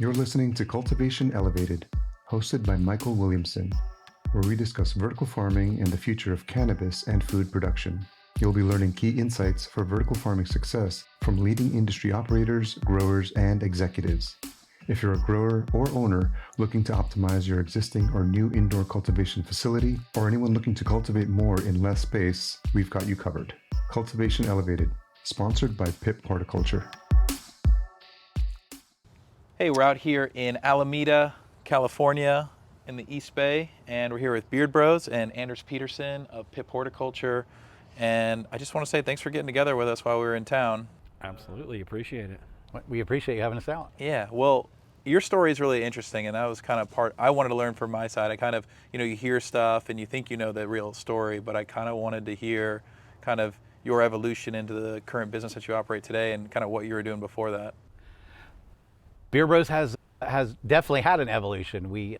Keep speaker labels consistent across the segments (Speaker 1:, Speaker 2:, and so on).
Speaker 1: You're listening to Cultivation Elevated, hosted by Michael Williamson, where we discuss vertical farming and the future of cannabis and food production. You'll be learning key insights for vertical farming success from leading industry operators, growers, and executives. If you're a grower or owner looking to optimize your existing or new indoor cultivation facility, or anyone looking to cultivate more in less space, we've got you covered. Cultivation Elevated, sponsored by Pipp Horticulture.
Speaker 2: Hey, we're out here in Alameda, California, in the East Bay, and we're here with Beard Bros and Anders Peterson of Pipp Horticulture. And I just want to say thanks for getting together with us while we were in town.
Speaker 3: Absolutely, appreciate it.
Speaker 4: We appreciate you having us out.
Speaker 2: Yeah, well, your story is really interesting, and that was kind of part I wanted to learn from my side. I kind of, you hear stuff and you think you know the real story, but I kind of wanted to hear kind of your evolution into the current business that you operate today and kind of what you were doing before that.
Speaker 4: Beard Bros has definitely had an evolution. We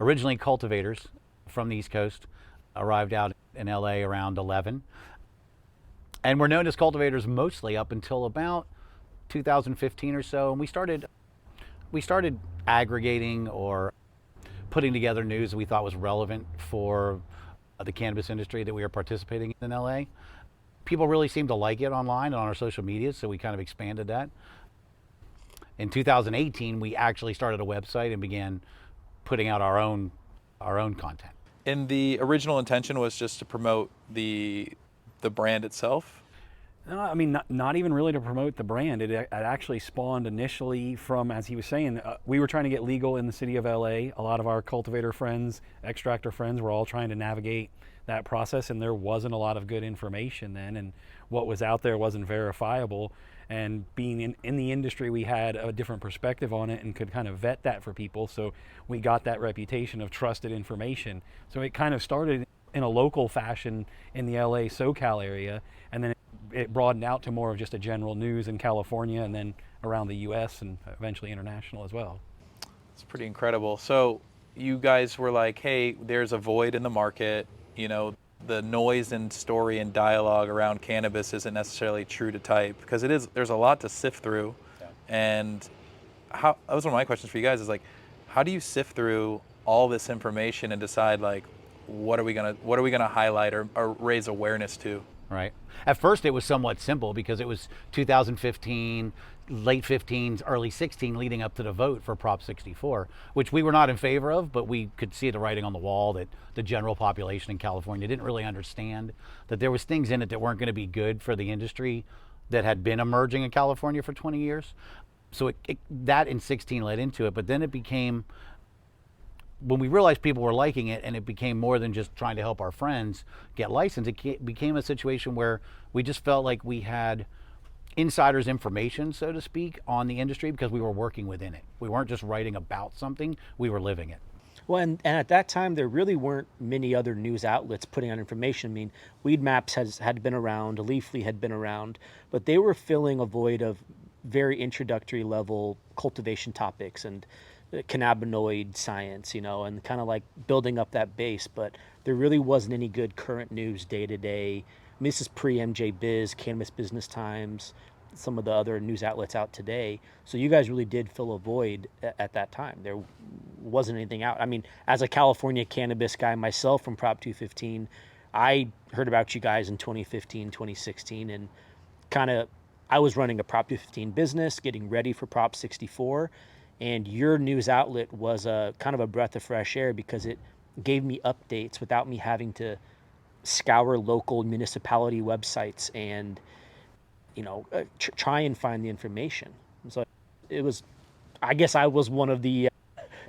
Speaker 4: originally cultivators from the East Coast, arrived out in LA around 11. And we're known as cultivators mostly up until about 2015 or so. And we started aggregating or putting together news that we thought was relevant for the cannabis industry that we were participating in LA. People really seemed to like it online and on our social media, so we kind of expanded that. In 2018, we actually started a website and began putting out our own content.
Speaker 2: And the original intention was just to promote the brand itself?
Speaker 3: No, I mean, not even really to promote the brand. It actually spawned initially from, as he was saying, we were trying to get legal in the city of LA. A lot of our cultivator friends, extractor friends, were all trying to navigate that process, and there wasn't a lot of good information then, and what was out there wasn't verifiable. And being in the industry, we had a different perspective on it and could kind of vet that for people. So we got that reputation of trusted information. So it kind of started in a local fashion in the LA SoCal area, and then it broadened out to more of just a general news in California and then around the US and eventually international as well.
Speaker 2: It's pretty incredible. So you guys were like, hey, there's a void in the market, the noise and story and dialogue around cannabis isn't necessarily true to type, because there's a lot to sift through. Yeah. And that was one of my questions for you guys is like, how do you sift through all this information and decide like, what are we gonna highlight or raise awareness to?
Speaker 4: Right. At first it was somewhat simple because it was 2015, late 15, early 16 leading up to the vote for Prop 64, which we were not in favor of, but we could see the writing on the wall that the general population in California didn't really understand that there was things in it that weren't going to be good for the industry that had been emerging in California for 20 years. So that in 16 led into it, but then it became, when we realized people were liking it and it became more than just trying to help our friends get licensed, it became a situation where we just felt like we had insiders information, so to speak, on the industry because we were working within it. We weren't just writing about something, we were living it.
Speaker 5: Well, and at that time, there really weren't many other news outlets putting out information. I mean, Weed Maps had been around, Leafly had been around, but they were filling a void of very introductory level cultivation topics and cannabinoid science, and kind of like building up that base. But there really wasn't any good current news day to day. I mean, this is pre-MJ Biz, Cannabis Business Times, some of the other news outlets out today. So you guys really did fill a void at that time. There wasn't anything out. I mean, as a California cannabis guy myself from Prop 215, I heard about you guys in 2015, 2016, and I was running a Prop 215 business, getting ready for Prop 64, and your news outlet was a kind of a breath of fresh air because it gave me updates without me having to scour local municipality websites and try and find the information. So it was, I guess I was one of the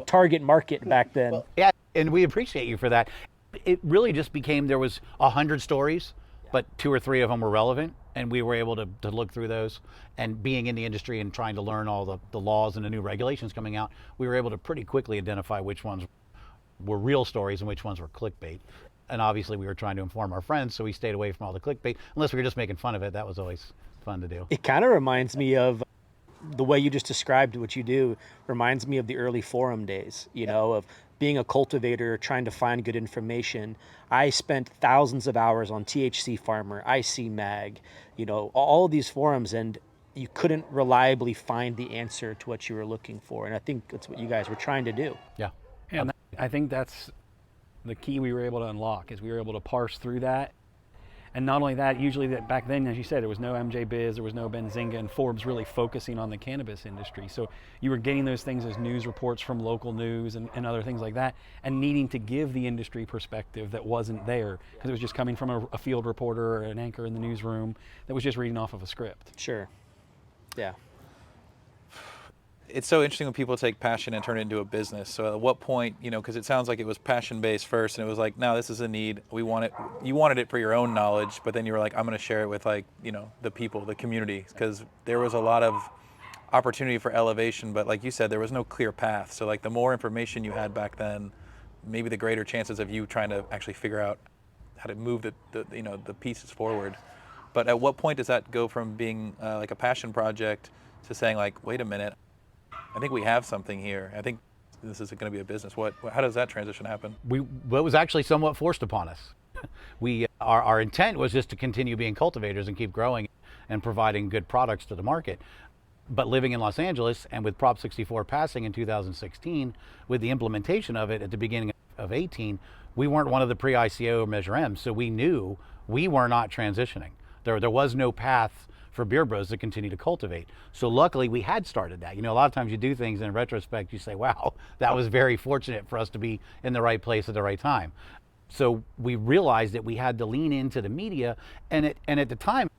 Speaker 5: target market back then.
Speaker 4: Well, yeah, and we appreciate you for that. It really just became, there was 100 stories, but 2 or 3 of them were relevant, and we were able to look through those. And being in the industry and trying to learn all the laws and the new regulations coming out, we were able to pretty quickly identify which ones were real stories and which ones were clickbait. And obviously we were trying to inform our friends, so we stayed away from all the clickbait, unless we were just making fun of it. That was always fun to do.
Speaker 5: It kind of reminds me of the way you just described what you do, reminds me of the early forum days, of being a cultivator, trying to find good information. I spent thousands of hours on THC Farmer, IC Mag, all of these forums, and you couldn't reliably find the answer to what you were looking for. And I think that's what you guys were trying to do.
Speaker 4: Yeah.
Speaker 3: And I think that's the key we were able to unlock, is we were able to parse through that. And not only that, usually that back then, as you said, there was no MJ Biz, there was no Benzinga, and Forbes really focusing on the cannabis industry. So you were getting those things as news reports from local news and other things like that, and needing to give the industry perspective that wasn't there, because it was just coming from a field reporter or an anchor in the newsroom that was just reading off of a script.
Speaker 5: Sure. Yeah.
Speaker 2: It's so interesting when people take passion and turn it into a business. So at what point, because it sounds like it was passion-based first, and it was like, no, this is a need. We want it. You wanted it for your own knowledge, but then you were like, I'm going to share it with the people, the community, because there was a lot of opportunity for elevation, but like you said, there was no clear path. So like the more information you had back then, maybe the greater chances of you trying to actually figure out how to move the pieces forward. But at what point does that go from being like a passion project to saying like, wait a minute, I think we have something here. I think this is going to be a business. How does that transition happen?
Speaker 4: It was actually somewhat forced upon us. Our intent was just to continue being cultivators and keep growing and providing good products to the market. But living in Los Angeles, and with Prop 64 passing in 2016, with the implementation of it at the beginning of 18, we weren't one of the pre-ICO or Measure M, so we knew we were not transitioning. There was no path for Beer Bros to continue to cultivate. So luckily we had started that. A lot of times you do things in retrospect, you say, wow, that was very fortunate for us to be in the right place at the right time. So we realized that we had to lean into the media, and at the time,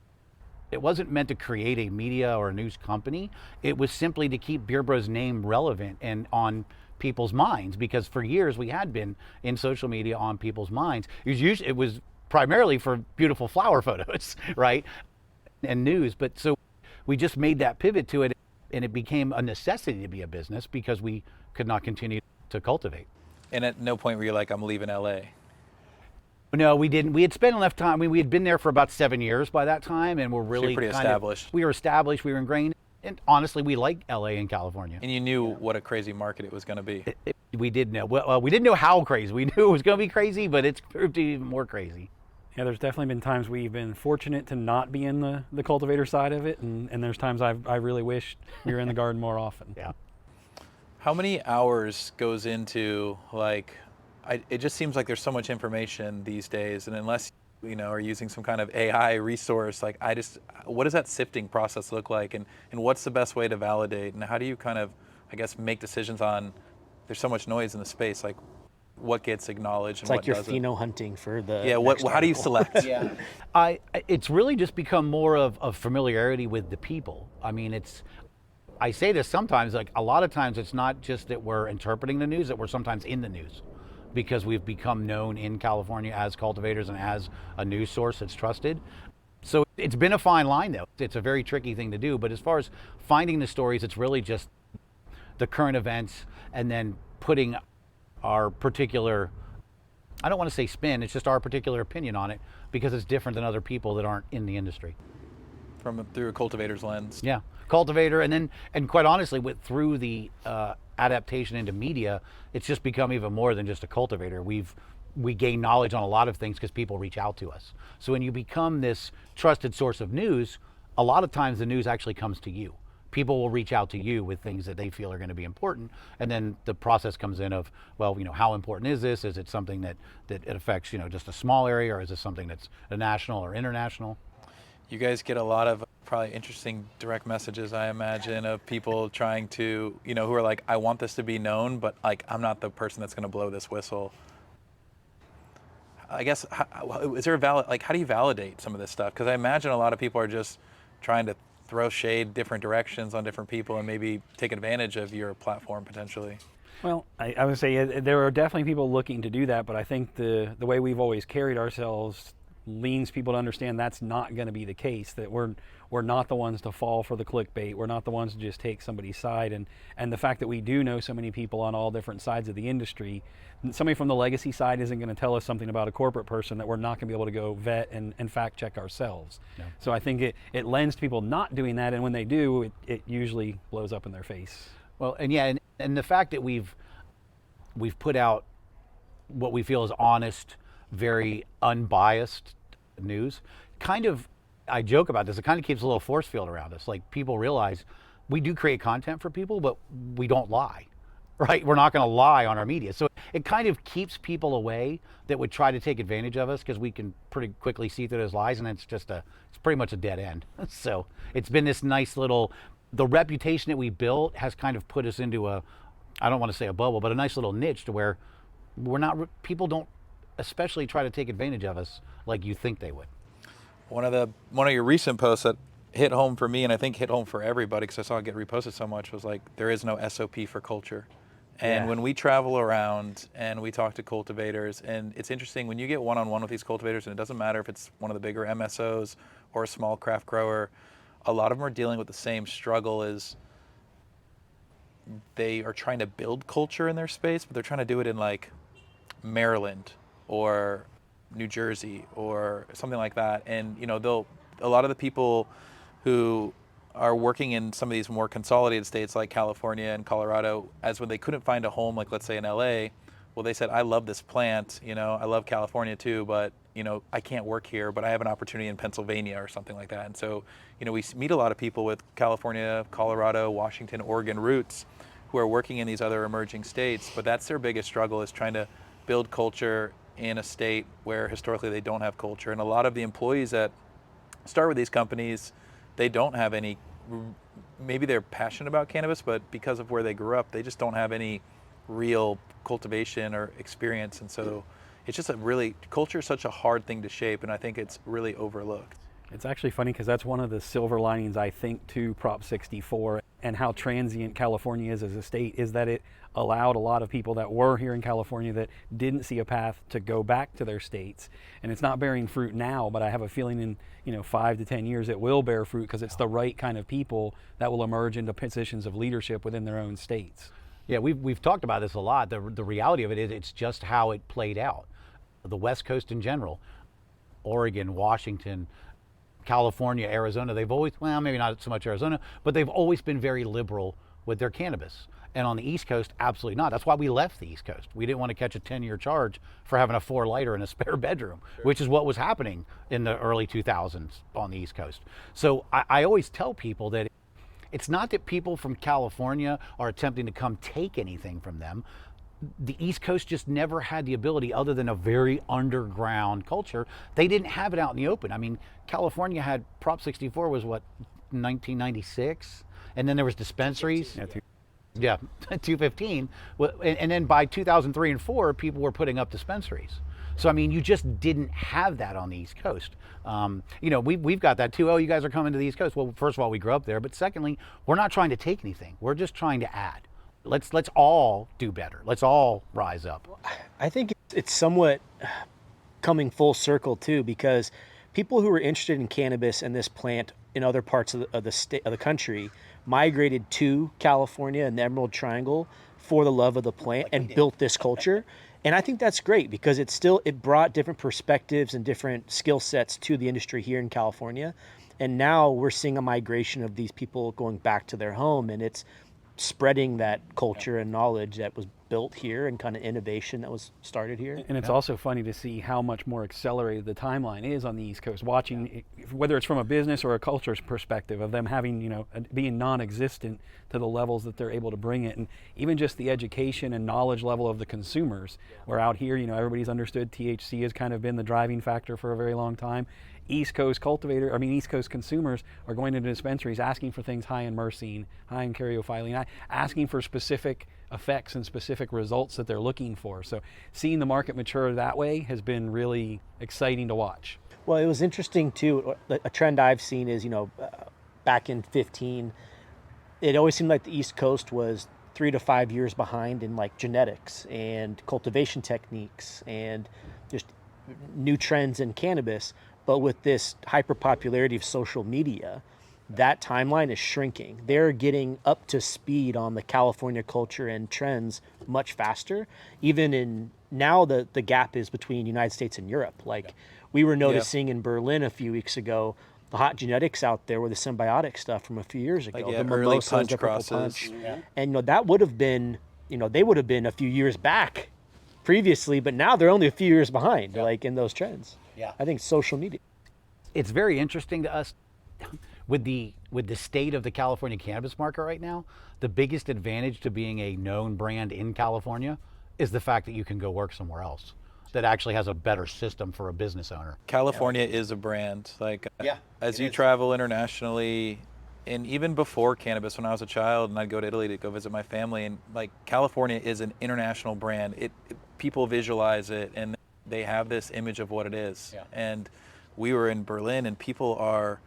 Speaker 4: it wasn't meant to create a media or a news company. It was simply to keep Beer Bros' name relevant and on people's minds, because for years we had been in social media on people's minds. It was primarily for beautiful flower photos, right? And news, but so we just made that pivot to it, and it became a necessity to be a business because we could not continue to cultivate.
Speaker 2: And at no point were you like, I'm leaving LA?
Speaker 4: No, we didn't. We had spent enough time. We had been there for about 7 years by that time, and we're really
Speaker 2: pretty established.
Speaker 4: We were established. We were ingrained, and honestly, we like LA and California.
Speaker 2: And you knew what a crazy market it was going to be.
Speaker 4: We did know. Well, we didn't know how crazy. We knew it was going to be crazy, but it's proved to be even more crazy.
Speaker 3: Yeah, there's definitely been times we've been fortunate to not be in the cultivator side of it, and there's times I really wish we were in the garden more often.
Speaker 4: Yeah.
Speaker 2: How many hours goes into it just seems like there's so much information these days, and unless are using some kind of AI resource, what does that sifting process look like, and what's the best way to validate, and how do you kind of, I guess, make decisions on, there's so much noise in the space, like what gets acknowledged and what doesn't?
Speaker 5: It's like you're pheno hunting for the
Speaker 2: how do you select?
Speaker 5: Yeah.
Speaker 4: It's really just become more of familiarity with the people. I mean, I say this sometimes, like a lot of times it's not just that we're interpreting the news, that we're sometimes in the news, because we've become known in California as cultivators and as a news source that's trusted. So it's been a fine line, though. It's a very tricky thing to do, but as far as finding the stories, it's really just the current events and then putting our particular, I don't want to say spin, it's just our particular opinion on it, because it's different than other people that aren't in the industry.
Speaker 2: Through a cultivator's lens.
Speaker 4: Yeah, cultivator, and quite honestly, through the adaptation into media, it's just become even more than just a cultivator. We gain knowledge on a lot of things because people reach out to us. So when you become this trusted source of news, a lot of times the news actually comes to you. People will reach out to you with things that they feel are going to be important, and then the process comes in of, well, how important is this? Is it something that it affects, just a small area, or is this something that's a national or international?
Speaker 2: You guys get a lot of probably interesting direct messages, I imagine, of people trying to, who are like, I want this to be known, but I'm not the person that's going to blow this whistle. I guess, is there how do you validate some of this stuff? Because I imagine a lot of people are just trying to throw shade different directions on different people and maybe take advantage of your platform potentially.
Speaker 3: Well, I would say there are definitely people looking to do that, but I think the way we've always carried ourselves leans people to understand that's not going to be the case, that we're not the ones to fall for the clickbait. We're not the ones to just take somebody's side. And the fact that we do know so many people on all different sides of the industry, somebody from the legacy side isn't going to tell us something about a corporate person that we're not going to be able to go vet and fact check ourselves. No. So I think it lends to people not doing that, and when they do, it usually blows up in their face.
Speaker 4: Well, and the fact that we've put out what we feel is honest, very unbiased news, kind of I joke about this. It kind of keeps a little force field around us. Like, people realize we do create content for people, but we don't lie, right? We're not going to lie on our media. So it kind of keeps people away that would try to take advantage of us, because we can pretty quickly see through those lies, and it's pretty much a dead end. So it's been this nice little, the reputation that we built has kind of put us into a, I don't want to say a bubble, but a nice little niche to where people don't especially try to take advantage of us like you think they would.
Speaker 2: One of your recent posts that hit home for me, and I think hit home for everybody, because I saw it get reposted so much, was like, there is no SOP for culture. And when we travel around and we talk to cultivators, and it's interesting when you get one-on-one with these cultivators, and it doesn't matter if it's one of the bigger MSOs or a small craft grower, a lot of them are dealing with the same struggle. Is they are trying to build culture in their space, but they're trying to do it in like Maryland or New Jersey or something like that. And a lot of the people who are working in some of these more consolidated states like California and Colorado, as when they couldn't find a home, like let's say in LA, well, they said, I love this plant, I love California too, but I can't work here, but I have an opportunity in Pennsylvania or something like that. And so, we meet a lot of people with California, Colorado, Washington, Oregon roots who are working in these other emerging states, but that's their biggest struggle, is trying to build culture in a state where historically they don't have culture. And a lot of the employees that start with these companies, they don't have any, maybe they're passionate about cannabis, but because of where they grew up, they just don't have any real cultivation or experience. And so it's just culture is such a hard thing to shape, and I think it's really overlooked.
Speaker 3: It's actually funny, because that's one of the silver linings, I think, to Prop 64 and how transient California is as a state, is that it allowed a lot of people that were here in California that didn't see a path to go back to their states. And it's not bearing fruit now, but I have a feeling in 5 to 10 years it will bear fruit, because it's the right kind of people that will emerge into positions of leadership within their own states.
Speaker 4: Yeah, we've talked about this a lot. The reality of it is, it's just how it played out. The West Coast in general, Oregon, Washington, California, Arizona, they've always, well, maybe not so much Arizona, but they've always been very liberal with their cannabis. And on the East Coast, absolutely not. That's why we left the East Coast. We didn't want to catch a 10-year charge for having a 4-lighter in a spare bedroom, which is what was happening in the early 2000s on the East Coast. So I always tell people that it's not that people from California are attempting to come take anything from them. The East Coast just never had the ability, other than a very underground culture. They didn't have it out in the open. I mean, California had Prop 64 was what, 1996? And then there was dispensaries. Yeah, 215. And then by 2003 and 4, people were putting up dispensaries. So, I mean, you just didn't have that on the East Coast. We've got that too. Oh, you guys are coming to the East Coast. Well, first of all, we grew up there. But secondly, we're not trying to take anything. We're just trying to add. Let's all do better. Let's all rise up.
Speaker 5: I think it's somewhat coming full circle too, because people who were interested in cannabis and this plant in other parts of the state of the country migrated to California and the Emerald Triangle for the love of the plant and built this culture. And I think that's great, because it brought different perspectives and different skill sets to the industry here in California. And now we're seeing a migration of these people going back to their home, and it's spreading that culture and knowledge that was built here and kind of innovation that was started here.
Speaker 3: And it's also funny to see how much more accelerated the timeline is on the East Coast, watching whether it's from a business or a culture's perspective of them having, being non-existent to the levels that they're able to bring it. And even just the education and knowledge level of the consumers. Where out here, everybody's understood THC has kind of been the driving factor for a very long time. East Coast consumers are going into dispensaries asking for things high in myrcene, high in caryophyllene, asking for specific effects and specific results that they're looking for. So seeing the market mature that way has been really exciting to watch.
Speaker 5: Well, it was interesting too. A trend I've seen is, back in 15, it always seemed like the East Coast was 3 to 5 years behind in like genetics and cultivation techniques and just new trends in cannabis. But with this hyper popularity of social media, that timeline is shrinking. They're getting up to speed on the California culture and trends much faster. Even in now, the gap is between United States and Europe. Like we were noticing in Berlin a few weeks ago, the hot genetics out there with the symbiotic stuff from a few years ago.
Speaker 2: Like,
Speaker 5: the
Speaker 2: early
Speaker 5: mimosas,
Speaker 2: punch
Speaker 5: the purple
Speaker 2: crosses.
Speaker 5: punch. And that would have been, they would have been a few years back previously, but now they're only a few years behind, like in those trends.
Speaker 4: Yeah.
Speaker 5: I think social media.
Speaker 4: It's very interesting to us with the state of the California cannabis market right now. The biggest advantage to being a known brand in California is the fact that you can go work somewhere else that actually has a better system for a business owner.
Speaker 2: California is a brand. Like, as you travel internationally, and even before cannabis, when I was a child and I'd go to Italy to go visit my family, and like California is an international brand. People visualize it and they have this image of what it is. And we were in Berlin and people are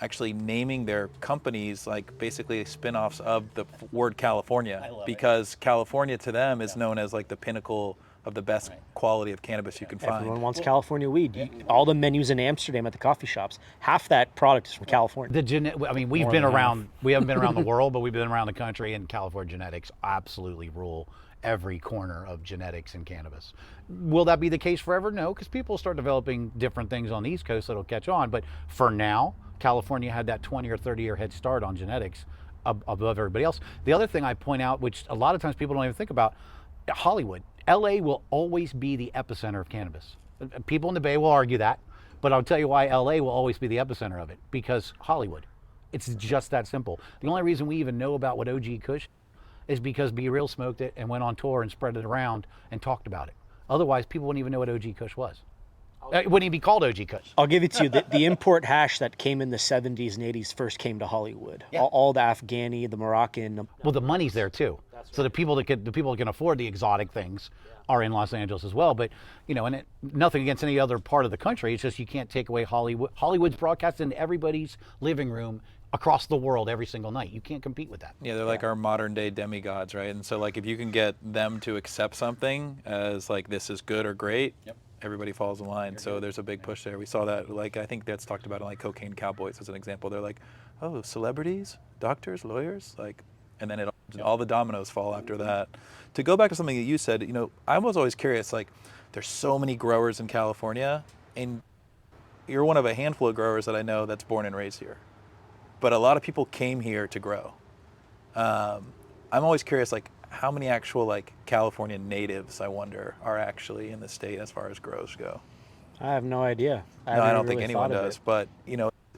Speaker 2: actually naming their companies like basically spin-offs of the word California, because California to them is known as like the pinnacle of the best quality of cannabis you can find.
Speaker 5: Everyone wants California weed. All the menus in Amsterdam at the coffee shops, half that product is from California.
Speaker 4: I mean, we've been around, we haven't been around the world, but we've been around the country, and California genetics absolutely rule every corner of genetics and cannabis. Will that be the case forever? No, because people start developing different things on the East Coast that'll catch on. But for now, California had that 20 or 30 year head start on genetics above everybody else. The other thing I point out, which a lot of times people don't even think about, Hollywood. LA will always be the epicenter of cannabis. People in the Bay will argue that, but I'll tell you why LA will always be the epicenter of it, because Hollywood. It's just that simple. The only reason we even know about what OG Kush is because Be Real smoked it and went on tour and spread it around and talked about it. Otherwise, people wouldn't even know what OG Kush was. It wouldn't even be called OG Kush.
Speaker 5: I'll give it to you. The import hash that came in the 70s and 80s first came to Hollywood. All the Afghani, the Moroccan.
Speaker 4: Well, the money's there too. So the people that can afford the exotic things are in Los Angeles as well. But and nothing against any other part of the country. It's just you can't take away Hollywood. Hollywood's broadcast in everybody's living room across the world every single night. You can't compete with that.
Speaker 2: Yeah, they're like our modern day demigods, right? And so like if you can get them to accept something as like this is good or great, everybody falls in line. So there's a big push there. We saw that, like I think that's talked about in like Cocaine Cowboys as an example. They're like, oh, celebrities, doctors, lawyers, like, and then all the dominoes fall after that. To go back to something that you said, I was always curious, like there's so many growers in California, and you're one of a handful of growers that I know that's born and raised here. But a lot of people came here to grow. I'm always curious, like how many actual like California natives, I wonder, are actually in the state as far as grows go?
Speaker 5: I have no idea.
Speaker 2: I don't think anyone does, but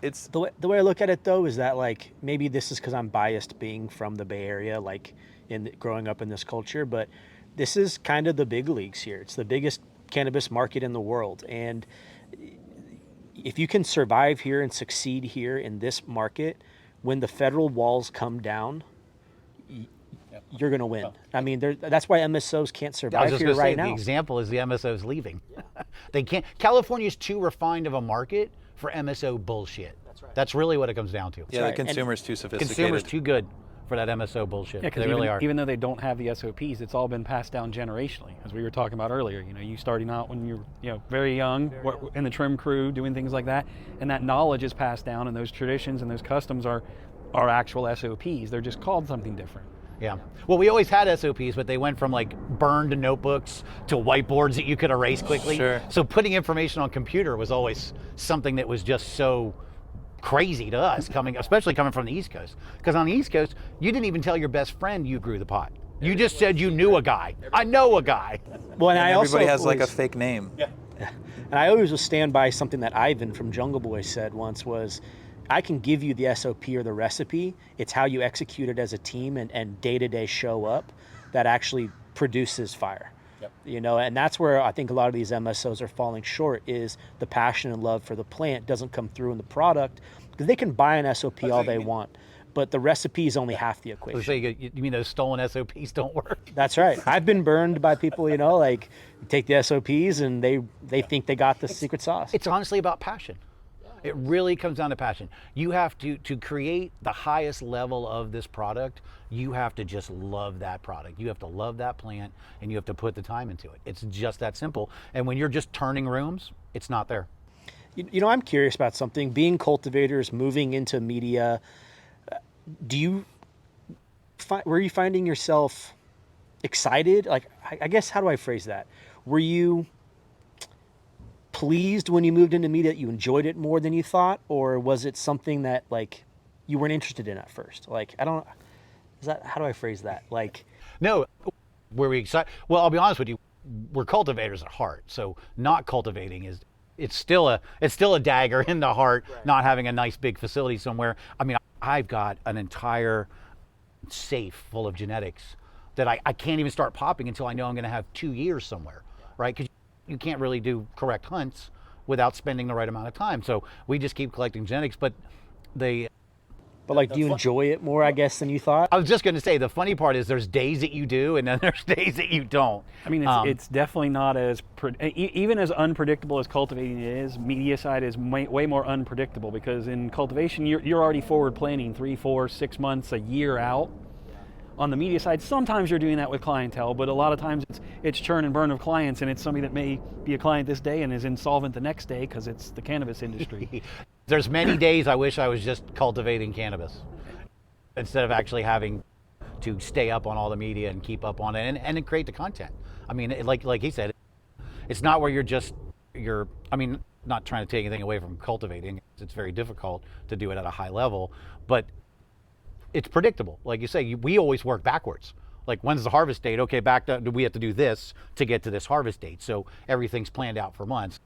Speaker 2: it's
Speaker 5: the way I look at it though is that like maybe this is because I'm biased being from the Bay Area, like growing up in this culture, but this is kind of the big leagues here. It's the biggest cannabis market in the world, and if you can survive here and succeed here in this market, when the federal walls come down, you're going to win. I mean, that's why MSOs can't survive here right now.
Speaker 4: The example is the MSOs leaving. They can't. California's too refined of a market for MSO bullshit. That's right. That's really what it comes down to.
Speaker 2: Yeah, the consumer's too sophisticated.
Speaker 4: Consumer's too good for that MSO bullshit.
Speaker 3: Yeah, because
Speaker 4: they really are.
Speaker 3: Even though they don't have the SOPs, it's all been passed down generationally, as we were talking about earlier. You starting out when you're very young, in the trim crew, doing things like that, and that knowledge is passed down, and those traditions and those customs are actual SOPs. They're just called something different.
Speaker 4: Yeah. Well, we always had SOPs, but they went from like burned notebooks to whiteboards that you could erase quickly.
Speaker 2: Sure.
Speaker 4: So putting information on computer was always something that was just so crazy to us, especially coming from the East Coast. Because on the East Coast, you didn't even tell your best friend you grew the pot. You just said you knew a guy. I know a guy.
Speaker 5: Well, and
Speaker 2: everybody has like a fake name.
Speaker 5: Yeah. And I always will stand by something that Ivan from Jungle Boy said once was, I can give you the SOP or the recipe. It's how you execute it as a team and day-to-day show up that actually produces fire. Yep. And that's where I think a lot of these MSOs are falling short, is the passion and love for the plant doesn't come through in the product, because they can buy an SOP all they want, but the recipe is only half the equation.
Speaker 4: So you mean those stolen SOPs don't work?
Speaker 5: That's right. I've been burned by people, like take the SOPs and they think they got the secret sauce.
Speaker 4: It's honestly about passion. It really comes down to passion. You have to create the highest level of this product, you have to just love that product. You have to love that plant, and you have to put the time into it. It's just that simple. And when you're just turning rooms, it's not there.
Speaker 5: I'm curious about something. Being cultivators, moving into media, were you finding yourself excited? Like, I guess, how do I phrase that? Were you pleased when you moved into media that you enjoyed it more than you thought, or was it something that like you weren't interested in at first? Like, how do I phrase that? Like,
Speaker 4: no, were we excited? Well, I'll be honest with you, we're cultivators at heart, so not cultivating it's still a dagger in the heart, not having a nice big facility somewhere. I mean, I've got an entire safe full of genetics that I can't even start popping until I know I'm going to have 2 years somewhere, right? Because you can't really do correct hunts without spending the right amount of time. So we just keep collecting genetics, but
Speaker 5: like, do you enjoy it more, I guess, than you thought?
Speaker 4: I was just going to say, the funny part is there's days that you do, and then there's days that you don't.
Speaker 3: I mean, it's definitely not as even as unpredictable as cultivating is. Media side is way more unpredictable, because in cultivation you're already forward planning 3, 4, 6 months, a year out. On the media side, sometimes you're doing that with clientele, but a lot of times it's churn and burn of clients, and it's somebody that may be a client this day and is insolvent the next day because it's the cannabis industry.
Speaker 4: There's many days I wish I was just cultivating cannabis instead of actually having to stay up on all the media and keep up on it and create the content. I mean, like he said, it's not where I mean, not trying to take anything away from cultivating. It's very difficult to do it at a high level, but it's predictable. Like you say, we always work backwards. Like, when's the harvest date? Okay, we have to do this to get to this harvest date. So everything's planned out for months.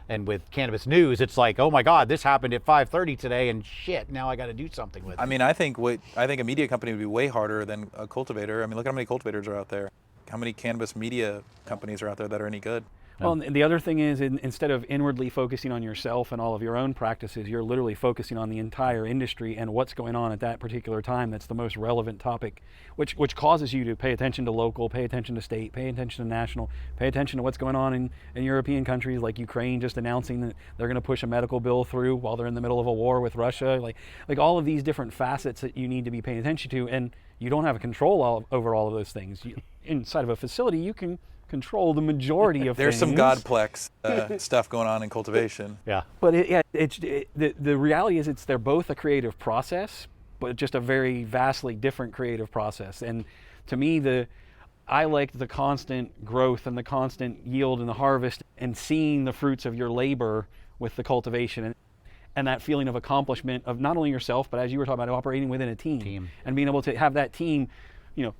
Speaker 4: And with cannabis news, it's like, oh my God, this happened at 5:30 today, and shit, now I got to do something with it.
Speaker 2: I mean, I think a media company would be way harder than a cultivator. I mean, look how many cultivators are out there. How many cannabis media companies are out there that are any good?
Speaker 3: Well, and the other thing is, instead of inwardly focusing on yourself and all of your own practices, you're literally focusing on the entire industry and what's going on at that particular time. That's the most relevant topic, which causes you to pay attention to local, pay attention to state, pay attention to national, pay attention to what's going on in European countries like Ukraine, just announcing that they're going to push a medical bill through while they're in the middle of a war with Russia. Like all of these different facets that you need to be paying attention to, and you don't have control over all of those things. Inside of a facility, you can control the majority of
Speaker 2: There's
Speaker 3: things.
Speaker 2: some Godplex stuff going on in cultivation.
Speaker 4: Yeah.
Speaker 3: But the reality is they're both a creative process, but just a very vastly different creative process. And to me, I like the constant growth and the constant yield and the harvest and seeing the fruits of your labor with the cultivation and that feeling of accomplishment of not only yourself, but as you were talking about, operating within a team. And being able to have that team,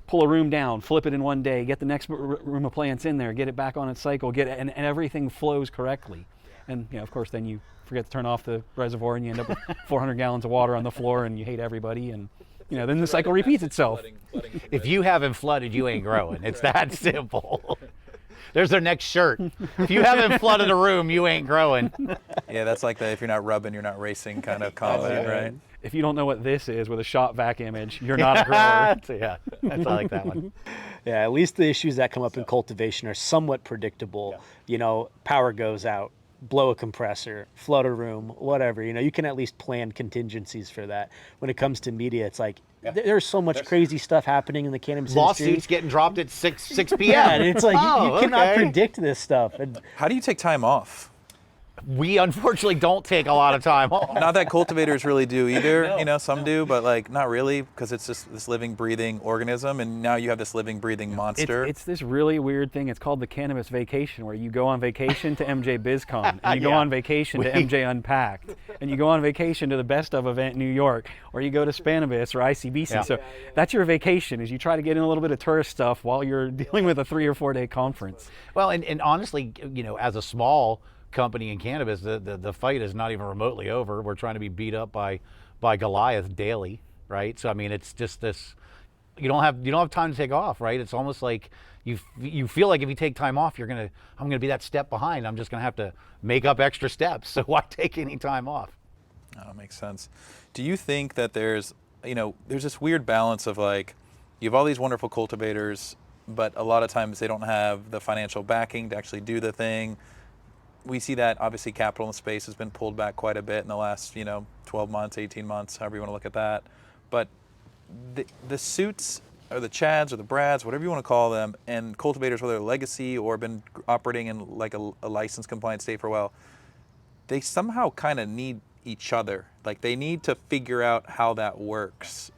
Speaker 3: pull a room down, flip it in one day, get the next room of plants in there, get it back on its cycle, and everything flows correctly. And of course, then you forget to turn off the reservoir and you end up with 400 gallons of water on the floor and you hate everybody, and then the cycle repeats itself.
Speaker 4: If you haven't flooded, you ain't growing. It's that simple. There's their next shirt. If you haven't flooded a room, you ain't growing.
Speaker 2: Yeah, that's like the if you're not rubbing, you're not racing kind of comment, right?
Speaker 3: If you don't know what this is with a shop vac image, you're not a grower.
Speaker 4: Yeah, I like that one.
Speaker 5: Yeah, at least the issues that come up in cultivation are somewhat predictable. Power goes out, blow a compressor, flood a room, whatever. You can at least plan contingencies for that. When it comes to media, it's like there's so much crazy stuff happening in the cannabis industry.
Speaker 4: Lawsuits getting dropped at 6 p.m.
Speaker 5: Yeah, and it's like you cannot predict this stuff. And
Speaker 2: How do you take time off?
Speaker 4: We unfortunately don't take a lot of time off.
Speaker 2: Not that cultivators really do either. Some do, but not really, because it's just this living, breathing organism, and now you have this living, breathing monster.
Speaker 3: It's this really weird thing. It's called the cannabis vacation, where you go on vacation to MJ BizCon, and you go on vacation to MJ Unpacked, and you go on vacation to the Best Of event in New York, or you go to Cannabis or ICBC.
Speaker 4: Yeah.
Speaker 3: So that's your vacation, is you try to get in a little bit of tourist stuff while you're dealing with a 3 or 4 day conference.
Speaker 4: Well, and honestly, as a small company in cannabis, the fight is not even remotely over. We're trying to be beat up by Goliath daily, right? So I mean, it's just this. You don't have time to take off, right? It's almost like you feel like if you take time off, I'm gonna be that step behind. I'm just gonna have to make up extra steps. So why take any time off?
Speaker 2: Oh, that makes sense. Do you think that there's this weird balance of you have all these wonderful cultivators, but a lot of times they don't have the financial backing to actually do the thing. We see that obviously capital in the space has been pulled back quite a bit in the last 12 months, 18 months, however you want to look at that. But the suits or the Chads or the Brads, whatever you want to call them, and cultivators, whether they're legacy or been operating in a licensed compliant state for a while, they somehow kind of need each other. They need to figure out how that works.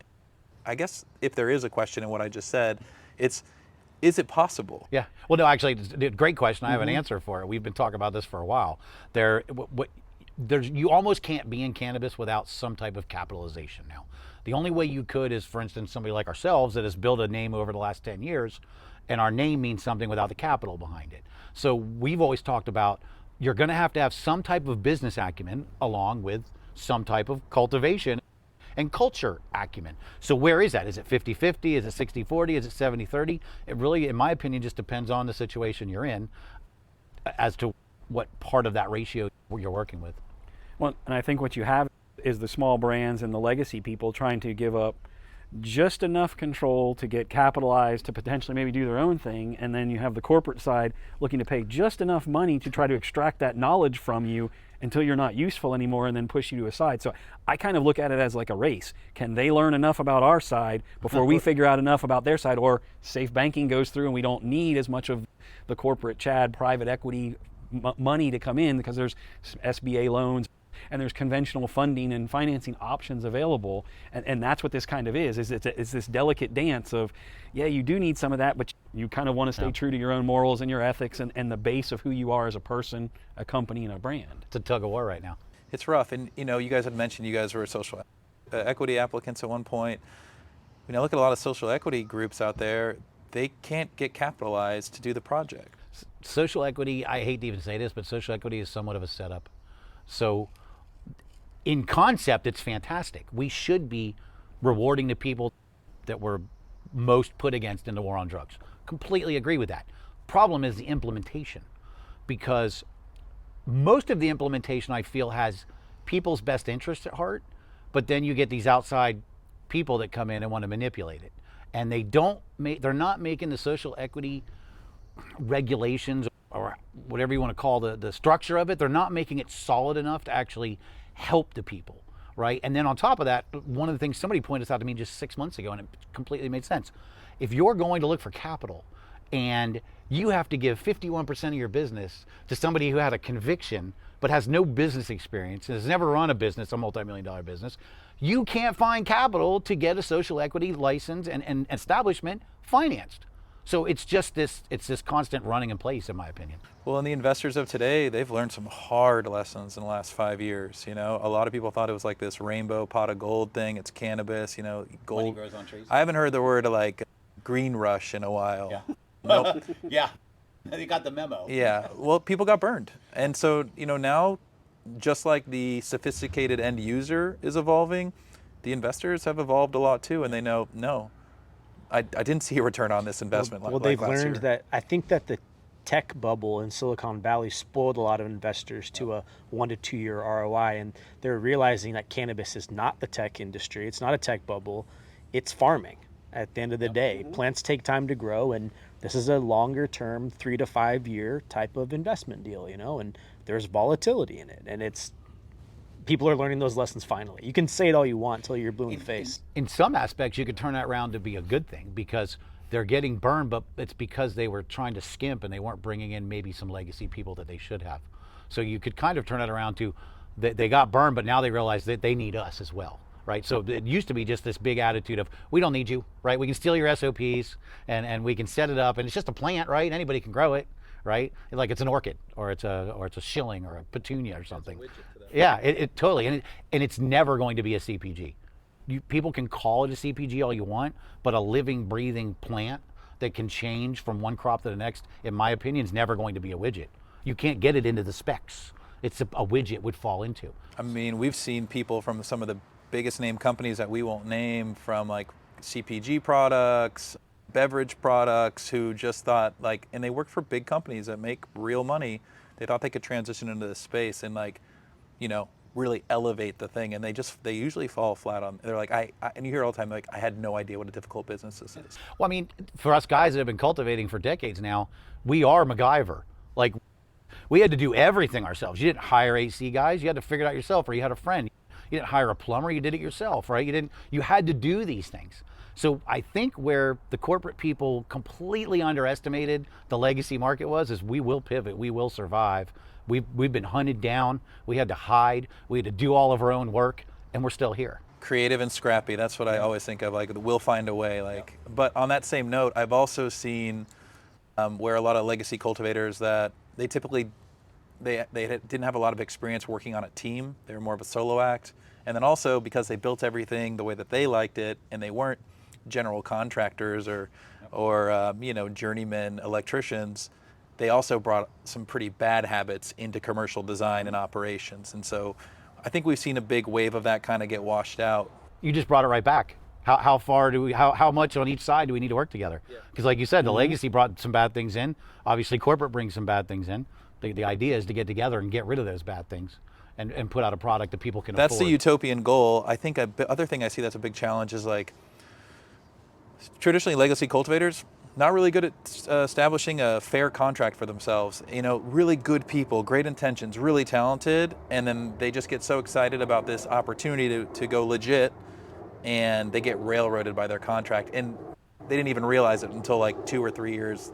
Speaker 2: I guess if there is a question in what I just said, is it possible?
Speaker 4: Yeah. Well, no, actually, it's a great question. I have an answer for it. We've been talking about this for a while. You almost can't be in cannabis without some type of capitalization now. The only way you could is, for instance, somebody like ourselves that has built a name over the last 10 years, and our name means something without the capital behind it. So we've always talked about you're going to have some type of business acumen along with some type of cultivation and culture acumen. So where is that? Is it 50-50? Is it 60-40? Is it 70-30? It really, in my opinion, just depends on the situation you're in as to what part of that ratio you're working with.
Speaker 3: Well, and I think what you have is the small brands and the legacy people trying to give up just enough control to get capitalized to potentially maybe do their own thing, and then you have the corporate side looking to pay just enough money to try to extract that knowledge from you until you're not useful anymore and then push you to a side. So I kind of look at it as like a race. Can they learn enough about our side before we figure out enough about their side, or safe banking goes through and we don't need as much of the corporate Chad private equity money to come in because there's SBA loans and there's conventional funding and financing options available, and that's what this kind of is it's this delicate dance of, yeah, you do need some of that, but you kind of want to stay true to your own morals and your ethics and the base of who you are as a person, a company, and a brand.
Speaker 4: It's a tug of war right now.
Speaker 2: It's rough, and you guys had mentioned you guys were social equity applicants at one point. Look at a lot of social equity groups out there. They can't get capitalized to do the project.
Speaker 4: Social equity, I hate to even say this, but social equity is somewhat of a setup. So in concept, it's fantastic. We should be rewarding the people that were most put against in the war on drugs. Completely agree with that. Problem is the implementation, because most of the implementation I feel has people's best interests at heart, but then you get these outside people that come in and want to manipulate it. And they're not making the social equity regulations, or whatever you want to call the structure of it, they're not making it solid enough to actually help the people, right? And then on top of that, one of the things somebody pointed this out to me just 6 months ago, and it completely made sense. If you're going to look for capital and you have to give 51% of your business to somebody who had a conviction but has no business experience and has never run a business, a multi-million-dollar business, you can't find capital to get a social equity license and establishment financed. So it's just this constant running in place, in my opinion.
Speaker 2: Well, and the investors of today, they've learned some hard lessons in the last 5 years. A lot of people thought it was like this rainbow pot of gold thing. It's cannabis, gold.
Speaker 4: Money grows on trees.
Speaker 2: I haven't heard the word like green rush in a while.
Speaker 4: Yeah.
Speaker 2: Nope.
Speaker 4: Yeah. You got the memo.
Speaker 2: Yeah. Well, people got burned. And so, now, just like the sophisticated end user is evolving, the investors have evolved a lot too, and they know, no, I didn't see a return on this investment.
Speaker 5: Well, they've learned that. I think that the tech bubble in Silicon Valley spoiled a lot of investors to a 1 to 2 year ROI, and they're realizing that cannabis is not the tech industry. It's not a tech bubble. It's farming. At the end of the day, plants take time to grow, and this is a longer term, 3 to 5 year type of investment deal, and there's volatility in it, and people are learning those lessons finally. You can say it all you want until you're blue in the face.
Speaker 4: In some aspects, you could turn that around to be a good thing, because they're getting burned, but it's because they were trying to skimp and they weren't bringing in maybe some legacy people that they should have. So you could kind of turn it around to they got burned, but now they realize that they need us as well, right? So it used to be just this big attitude of, we don't need you, right? We can steal your SOPs and we can set it up, and it's just a plant, right? Anybody can grow it, right? Like it's an orchid, or it's a shilling or a petunia or something. Yeah, it totally, and it's never going to be a CPG. People can call it a CPG all you want, but a living, breathing plant that can change from one crop to the next, in my opinion, is never going to be a widget. You can't get it into the specs. It's a widget would fall into.
Speaker 2: I mean, we've seen people from some of the biggest name companies that we won't name, from like CPG products, beverage products, who just thought and they work for big companies that make real money. They thought they could transition into this space and really elevate the thing, and they usually fall flat on. They're like, and you hear all the time, I had no idea what a difficult business this is.
Speaker 4: Well, I mean, for us guys that have been cultivating for decades now, we are MacGyver. We had to do everything ourselves. You didn't hire AC guys, you had to figure it out yourself, or you had a friend. You didn't hire a plumber, you did it yourself, right? You had to do these things. So I think where the corporate people completely underestimated the legacy market is we will pivot, we will survive. We've been hunted down, we had to hide, we had to do all of our own work, and we're still here.
Speaker 2: Creative and scrappy, that's what I always think of, we'll find a way. But on that same note, I've also seen where a lot of legacy cultivators that they typically, they didn't have a lot of experience working on a team, they were more of a solo act, and then also because they built everything the way that they liked it, and they weren't general contractors or journeyman electricians, they also brought some pretty bad habits into commercial design and operations. And so I think we've seen a big wave of that kind of get washed out.
Speaker 4: You just brought it right back. How far do we, how much on each side do we need to work together? Because like you said, the legacy brought some bad things in. Obviously corporate brings some bad things in. The idea is to get together and get rid of those bad things and put out a product that people can afford.
Speaker 2: That's the utopian goal. I think other thing I see that's a big challenge is like traditionally legacy cultivators, not really good at establishing a fair contract for themselves. You know, really good people, great intentions, really talented, and then they just get so excited about this opportunity to go legit, and they get railroaded by their contract. And they didn't even realize it until like 2 or 3 years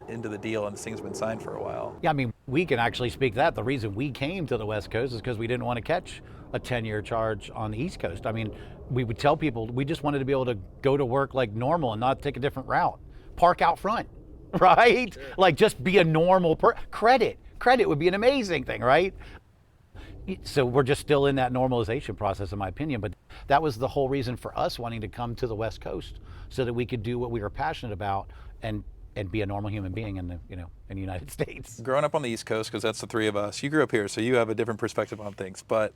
Speaker 2: into the deal and this thing's been signed for a while.
Speaker 4: Yeah, I mean, we can actually speak to that. The reason we came to the West Coast is because we didn't want to catch a 10-year charge on the East Coast. I mean, we would tell people we just wanted to be able to go to work like normal and not take a different route. Park out front, right? Sure. Like just be a normal credit would be an amazing thing, right? So we're just still in that normalization process, in my opinion. But that was the whole reason for us wanting to come to the West Coast, so that we could do what we were passionate about and be a normal human being in the in the United States.
Speaker 2: Growing up on the East Coast, because that's the three of us. You grew up here, so you have a different perspective on things. But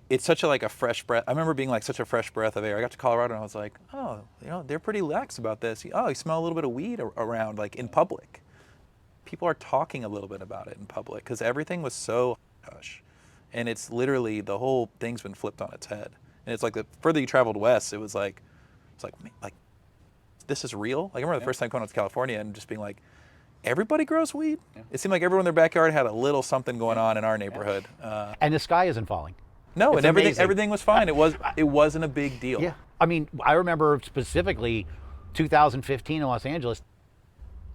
Speaker 2: it's such a fresh breath. I remember being like such a fresh breath of air. I got to Colorado and I was like, oh, they're pretty lax about this. Oh, you smell a little bit of weed around, like in public. People are talking a little bit about it in public because everything was so hush. And it's literally, the whole thing's been flipped on its head. And it's like the further you traveled west, it was like this is real. Like I remember the first time coming out to California and just being like, everybody grows weed. Yeah. It seemed like everyone in their backyard had a little something going on in our neighborhood.
Speaker 4: And the sky isn't falling.
Speaker 2: No,
Speaker 4: it's
Speaker 2: and everything was fine. It wasn't a big deal.
Speaker 4: Yeah, I mean, I remember specifically 2015 in Los Angeles.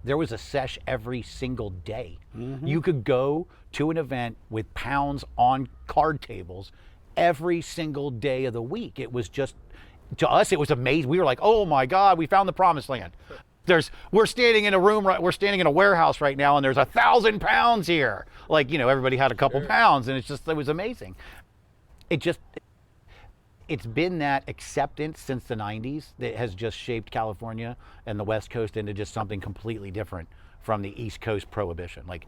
Speaker 4: There was a sesh every single day. Mm-hmm. You could go to an event with pounds on card tables every single day of the week. It was just, to us, it was amazing. We were like, oh my God, we found the promised land. We're standing in a room, we're standing in a warehouse right now, and there's 1,000 pounds here. Like, everybody had a couple pounds, and it was amazing. It's been that acceptance since the 90s that has just shaped California and the West Coast into just something completely different from the East Coast prohibition. Like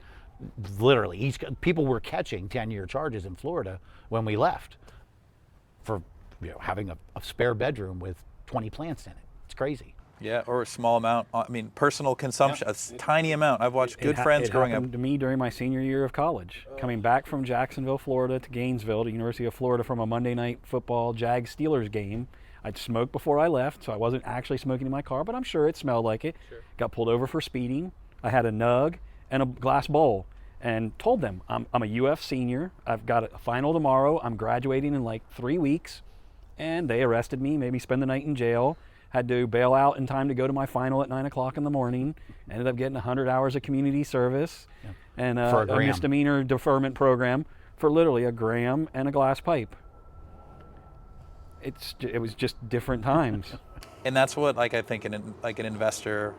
Speaker 4: literally, people were catching 10-year charges in Florida when we left for having a spare bedroom with 20 plants in it. It's crazy.
Speaker 2: Yeah, or a small amount. I mean, personal consumption, a tiny amount. I've watched good friends growing up.
Speaker 3: It happened to me during my senior year of college. Coming back from Jacksonville, Florida to Gainesville to University of Florida from a Monday night football Jags-Steelers game. I'd smoked before I left, so I wasn't actually smoking in my car, but I'm sure it smelled like it. Sure. Got pulled over for speeding. I had a nug and a glass bowl and told them, I'm a UF senior. I've got a final tomorrow. I'm graduating in like 3 weeks. And they arrested me, made me spend the night in jail. Had to bail out in time to go to my final at 9 o'clock in the morning. Ended up getting 100 hours of community service and a misdemeanor deferment program for literally a gram and a glass pipe. It was just different times.
Speaker 2: And that's what I think an investor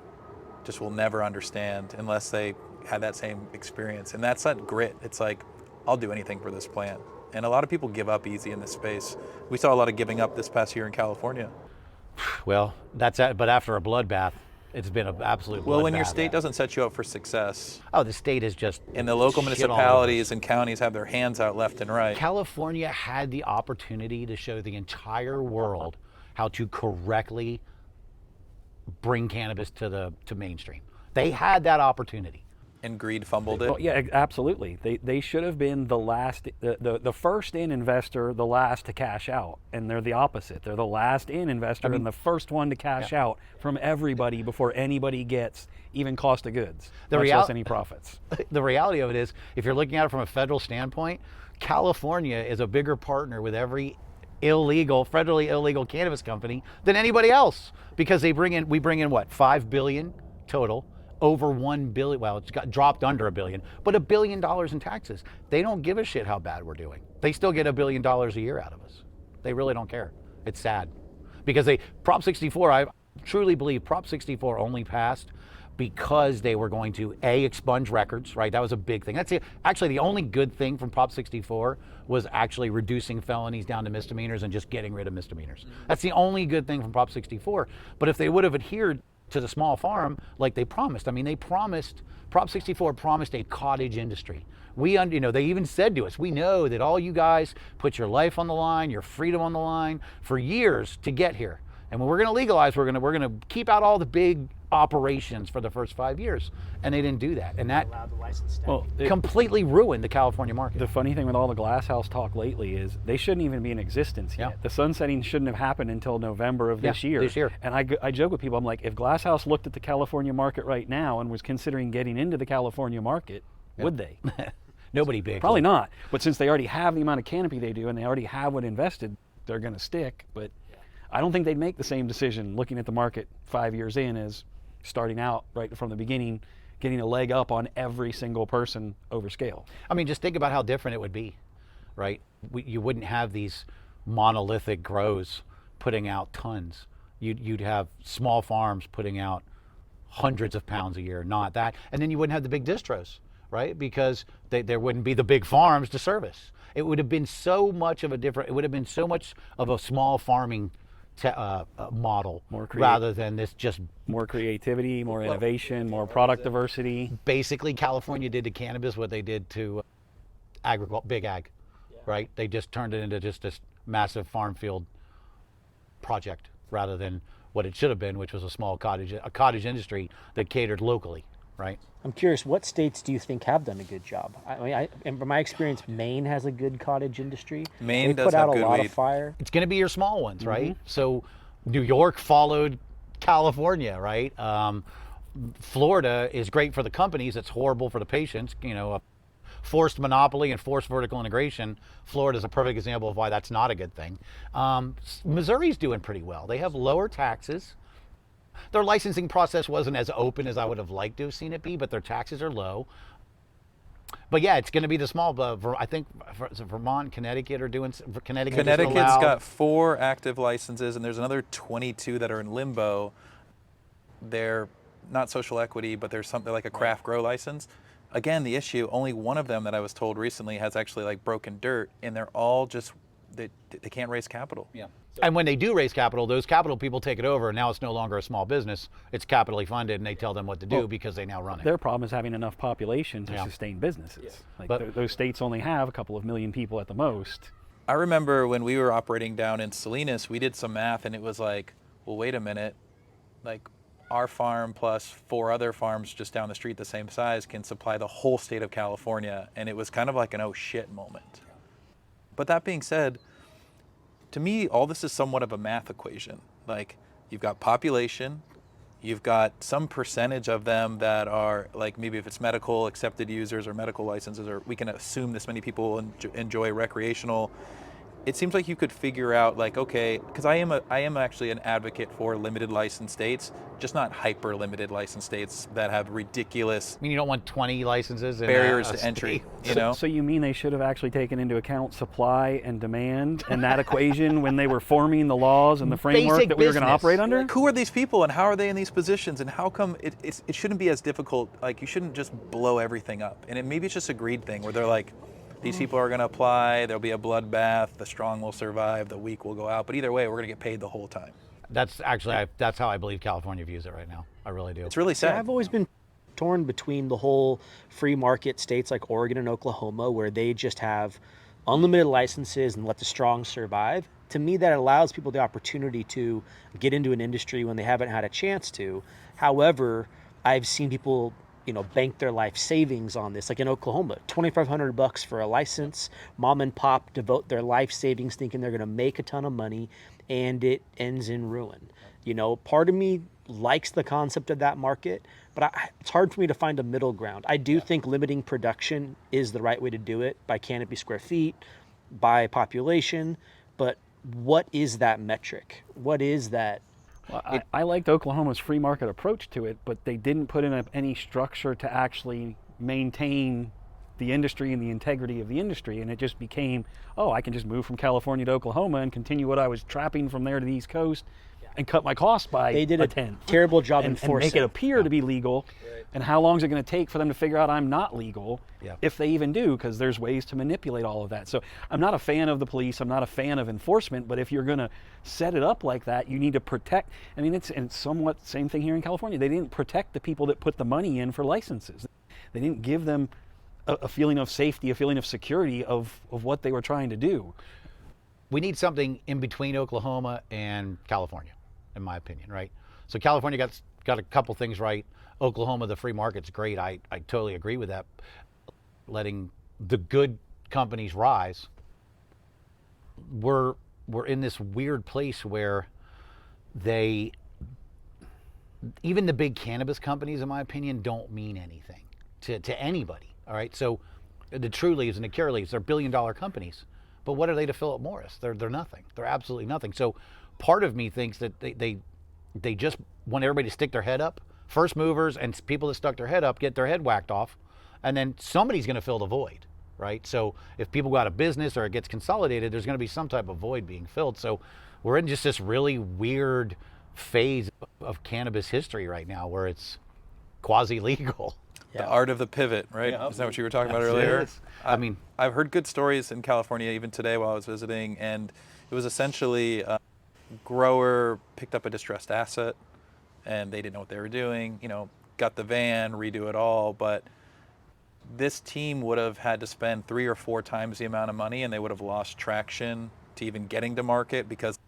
Speaker 2: just will never understand unless they had that same experience. And that's that grit. It's like, I'll do anything for this plant. And a lot of people give up easy in this space. We saw a lot of giving up this past year in California.
Speaker 4: Well, but after a bloodbath, it's been an absolute bloodbath.
Speaker 2: Well, when your state doesn't set you up for success.
Speaker 4: Oh, the state is just...
Speaker 2: And the local municipalities and counties have their hands out left and right.
Speaker 4: California had the opportunity to show the entire world how to correctly bring cannabis to mainstream. They had that opportunity.
Speaker 2: And greed fumbled it.
Speaker 3: Well, yeah, absolutely. They should have been the last, the first in investor, the last to cash out, and they're the opposite. They're the last in investor and the first one to cash out from everybody before anybody gets even cost of goods, much less any profits.
Speaker 4: The reality of it is, if you're looking at it from a federal standpoint, California is a bigger partner with every federally illegal cannabis company than anybody else, because we bring in what, $5 billion total. Over $1 billion, well, it's got dropped under $1 billion, but $1 billion in taxes. They don't give a shit how bad we're doing. They still get $1 billion a year out of us. They really don't care. It's sad. Because Prop 64, I truly believe Prop 64 only passed because they were going to, expunge records, right? That was a big thing. That's actually the only good thing from Prop 64 was actually reducing felonies down to misdemeanors and just getting rid of misdemeanors. That's the only good thing from Prop 64. But if they would have adhered to the small farm like they promised. I mean, Prop 64 promised a cottage industry. They even said to us, we know that all you guys put your life on the line, your freedom on the line for years to get here. And when we're going to legalize, we're going to keep out all the big operations for the first 5 years. And they didn't do that. And that completely ruined the California market.
Speaker 3: The funny thing with all the glass house talk lately is they shouldn't even be in existence yet.
Speaker 4: Yeah.
Speaker 3: The sunsetting shouldn't have happened until November of this year. And I joke with people, I'm like, if Glass House looked at the California market right now and was considering getting into the California market, would they?
Speaker 4: Nobody big.
Speaker 3: Probably not. But since they already have the amount of canopy they do and they already have what invested, they're going to stick. But I don't think they'd make the same decision looking at the market 5 years in as starting out right from the beginning, getting a leg up on every single person over scale.
Speaker 4: I mean, just think about how different it would be, right? You wouldn't have these monolithic grows putting out tons. You'd have small farms putting out hundreds of pounds a year, not that. And then you wouldn't have the big distros, right? Because there wouldn't be the big farms to service. It would have been so much of a small farming model rather than this just
Speaker 3: more creativity, more innovation, more product diversity.
Speaker 4: Basically, California did to cannabis what they did to big ag, right? They just turned it into just this massive farm field project rather than what it should have been, which was a cottage industry that catered locally, right?
Speaker 5: I'm curious, what states do you think have done a good job? And from my experience, Maine has a good cottage industry.
Speaker 2: Maine
Speaker 5: they
Speaker 2: does
Speaker 5: put out
Speaker 2: have
Speaker 5: a
Speaker 2: good
Speaker 5: lot
Speaker 2: weed.
Speaker 5: of fire.
Speaker 4: It's going to be your small ones, right? So New York followed California, right? Florida is great for the companies. It's horrible for the patients. Forced monopoly and forced vertical integration. Florida is a perfect example of why that's not a good thing. Missouri's doing pretty well. They have lower taxes. Their licensing process wasn't as open as I would have liked to have seen it be, but their taxes are low. But yeah, it's going to be the small. I think Vermont, Connecticut are doing.
Speaker 2: Connecticut's got 4 active licenses, and there's another 22 that are in limbo. They're not social equity, but there's something like a craft grow license. Again, the issue, only one of them that I was told recently has actually like broken dirt, and they're all just they can't raise capital.
Speaker 4: Yeah. And when they do raise capital, those capital people take it over, and now it's no longer a small business. It's capitally funded, and they tell them what to do because they now run it.
Speaker 3: Their problem is having enough population to sustain businesses. Those states only have a couple of million people at the most.
Speaker 2: I remember when we were operating down in Salinas, we did some math, and it was like, well, wait a minute, like our farm plus 4 other farms just down the street the same size can supply the whole state of California, and it was kind of like an oh shit moment. But that being said, to me, all this is somewhat of a math equation. Like, you've got population, you've got some percentage of them that are, like, maybe if it's medical accepted users or medical licenses, or we can assume this many people enjoy recreational. It seems like you could figure out, like, okay, because I am actually an advocate for limited license states, just not hyper limited license states that have ridiculous
Speaker 4: I mean, you don't want 20 licenses and
Speaker 2: barriers to entry.
Speaker 3: So you mean they should have actually taken into account supply and demand and that equation when they were forming the laws and the framework
Speaker 4: Basic
Speaker 3: that we were going to
Speaker 4: business.
Speaker 3: operate under?
Speaker 2: Like, who are these people and how are they in these positions, and how come it shouldn't be as difficult? Like, you shouldn't just blow everything up. And maybe it's just a greed thing where they're like, these people are going to apply, there'll be a bloodbath, the strong will survive, the weak will go out. But either way, we're going to get paid the whole time.
Speaker 4: That's actually, that's how I believe California views it right now. I really do.
Speaker 2: It's really sad.
Speaker 5: I've always been torn between the whole free market states like Oregon and Oklahoma, where they just have unlimited licenses and let the strong survive. To me, that allows people the opportunity to get into an industry when they haven't had a chance to. However, I've seen people bank their life savings on this. Like in Oklahoma, $2,500 for a license. Mom and pop devote their life savings thinking they're going to make a ton of money, and it ends in ruin. Part of me likes the concept of that market, but it's hard for me to find a middle ground. I do think limiting production is the right way to do it, by canopy square feet, by population, but what is that metric? What is that?
Speaker 3: Well, I liked Oklahoma's free market approach to it, but they didn't put in any structure to actually maintain the industry and the integrity of the industry, and it just became, I can just move from California to Oklahoma and continue what I was trapping from there to the East Coast. and cut my costs by
Speaker 5: They did
Speaker 3: a
Speaker 5: a
Speaker 3: tenth.
Speaker 5: terrible job
Speaker 3: and
Speaker 5: enforcing.
Speaker 3: make it appear to be legal. And how long is it going to take for them to figure out I'm not legal, if they even do, because there's ways to manipulate all of that. So I'm not a fan of the police. I'm not a fan of enforcement. But if you're going to set it up like that, you need to protect. I mean, it's somewhat same thing here in California. They didn't protect the people that put the money in for licenses. They didn't give them a feeling of safety, a feeling of security of what they were trying to do.
Speaker 4: We need something in between Oklahoma and California, in my opinion, right? So California got a couple things right. Oklahoma, the free market's great. I totally agree with that. Letting the good companies rise. We're in this weird place where even the big cannabis companies, in my opinion, don't mean anything to anybody. All right. So the Trulies and the Curaleafs, they're billion-dollar companies. But what are they to Philip Morris? They're nothing. They're absolutely nothing. So part of me thinks that they just want everybody to stick their head up. First movers and people that stuck their head up get their head whacked off, and then somebody's going to fill the void, right? So if people go out of business or it gets consolidated, there's going to be some type of void being filled. So we're in just this really weird phase of cannabis history right now where it's quasi-legal.
Speaker 2: The art of the pivot, right?
Speaker 3: Yeah.
Speaker 2: Is that what you were talking about earlier?
Speaker 3: Yes.
Speaker 4: I mean,
Speaker 2: I've heard good stories in California even today while I was visiting, and it was essentially a grower picked up a distressed asset and they didn't know what they were doing, got the van, redo it all, but this team would have had to spend 3 or 4 times the amount of money, and they would have lost traction to even getting to market, because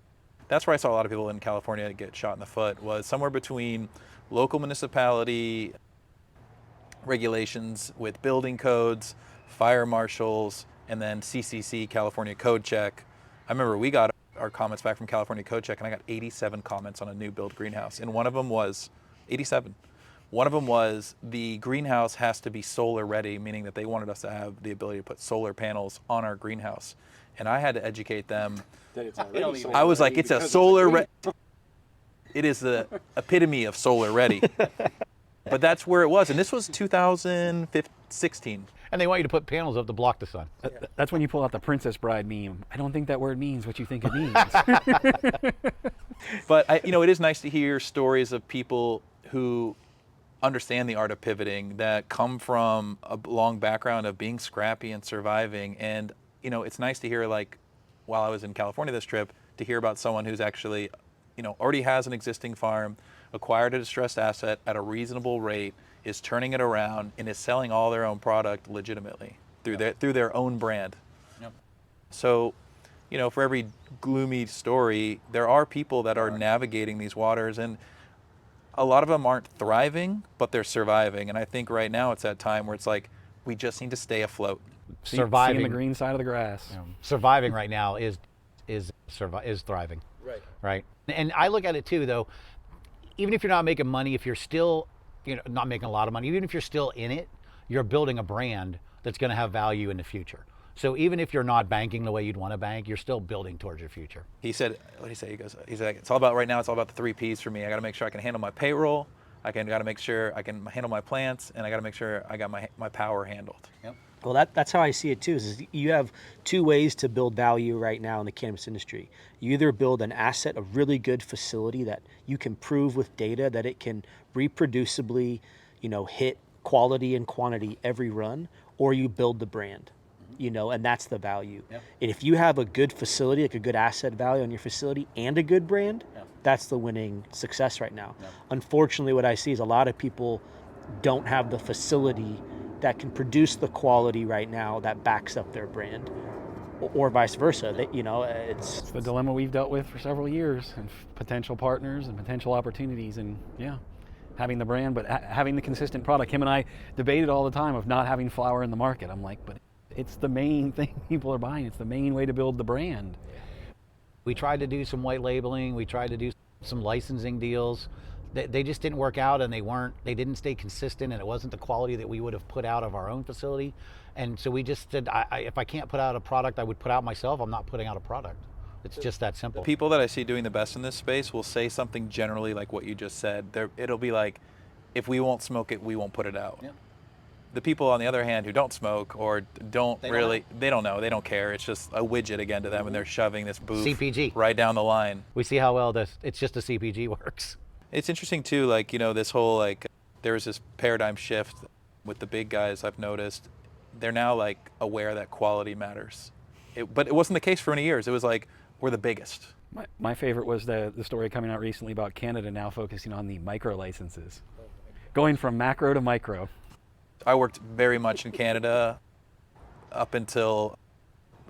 Speaker 2: that's where I saw a lot of people in California get shot in the foot, was somewhere between local municipality regulations with building codes, fire marshals, and then CCC, California Code Check. I remember we got our comments back from California Code Check, and I got 87 comments on a new build greenhouse. And one of them was 87. One of them was the greenhouse has to be solar ready, meaning that they wanted us to have the ability to put solar panels on our greenhouse. And I had to educate them. I was like, it's a solar it is the epitome of solar ready. But that's where it was. And this was 2016.
Speaker 4: and they want you to put panels up to block the sun.
Speaker 3: That's when you pull out the Princess Bride meme. I don't think that word means what you think it means.
Speaker 2: But it is nice to hear stories of people who understand the art of pivoting, that come from a long background of being scrappy and surviving. And it's nice to hear, like, while I was in California this trip, to hear about someone who's actually already has an existing farm, acquired a distressed asset at a reasonable rate, is turning it around, and is selling all their own product legitimately through their own brand.
Speaker 4: Yep.
Speaker 2: So, for every gloomy story, there are people that are navigating these waters, and a lot of them aren't thriving, but they're surviving. And I think right now it's that time where it's like, we just need to stay afloat.
Speaker 4: Surviving,
Speaker 3: seeing the green side of the grass.
Speaker 4: Surviving right now is thriving. Right. And I look at it too, though. Even if you're not making money, if you're still, not making a lot of money, even if you're still in it, you're building a brand that's going to have value in the future. So even if you're not banking the way you'd want to bank, you're still building towards your future.
Speaker 2: He said, what did he say? He's like, it's all about right now. It's all about the 3 Ps for me. I got to make sure I can handle my payroll. Got to make sure I can handle my plants, and I got to make sure I got my power handled.
Speaker 4: Yep.
Speaker 5: Well, that's how I see it too. Is you have 2 ways to build value right now in the cannabis industry. You either build an asset, a really good facility that you can prove with data that it can reproducibly, hit quality and quantity every run, or you build the brand, and that's the value.
Speaker 4: Yep.
Speaker 5: And if you have a good facility, like a good asset value on your facility and a good brand, that's the winning success right now.
Speaker 4: Yep.
Speaker 5: Unfortunately, what I see is a lot of people don't have the facility that can produce the quality right now that backs up their brand, or vice versa. It's
Speaker 3: It's the dilemma we've dealt with for several years, and potential partners and potential opportunities, and having the brand, but having the consistent product. Him and I debated all the time of not having flower in the market. I'm like, but it's the main thing people are buying. It's the main way to build the brand.
Speaker 4: We tried to do some white labeling. We tried to do some licensing deals. They just didn't work out, and they didn't stay consistent, and it wasn't the quality that we would have put out of our own facility. And so we just said, if I can't put out a product I would put out myself, I'm not putting out a product. It's just that simple.
Speaker 2: The people that I see doing the best in this space will say something generally like what you just said. It'll be like, if we won't smoke it, we won't put it out.
Speaker 4: Yep.
Speaker 2: The people on the other hand who don't smoke or don't really, they don't know, they don't care. It's just a widget again to them, and they're shoving this booth
Speaker 4: CPG.
Speaker 2: right down the line.
Speaker 4: We see how well it's just a CPG works.
Speaker 2: It's interesting too, like, this whole, like, there was this paradigm shift with the big guys. I've noticed they're now like aware that quality matters. But it wasn't the case for many years. It was like, we're the biggest.
Speaker 3: My favorite was the story coming out recently about Canada now focusing on the micro licenses, going from macro to micro.
Speaker 2: I worked very much in Canada up until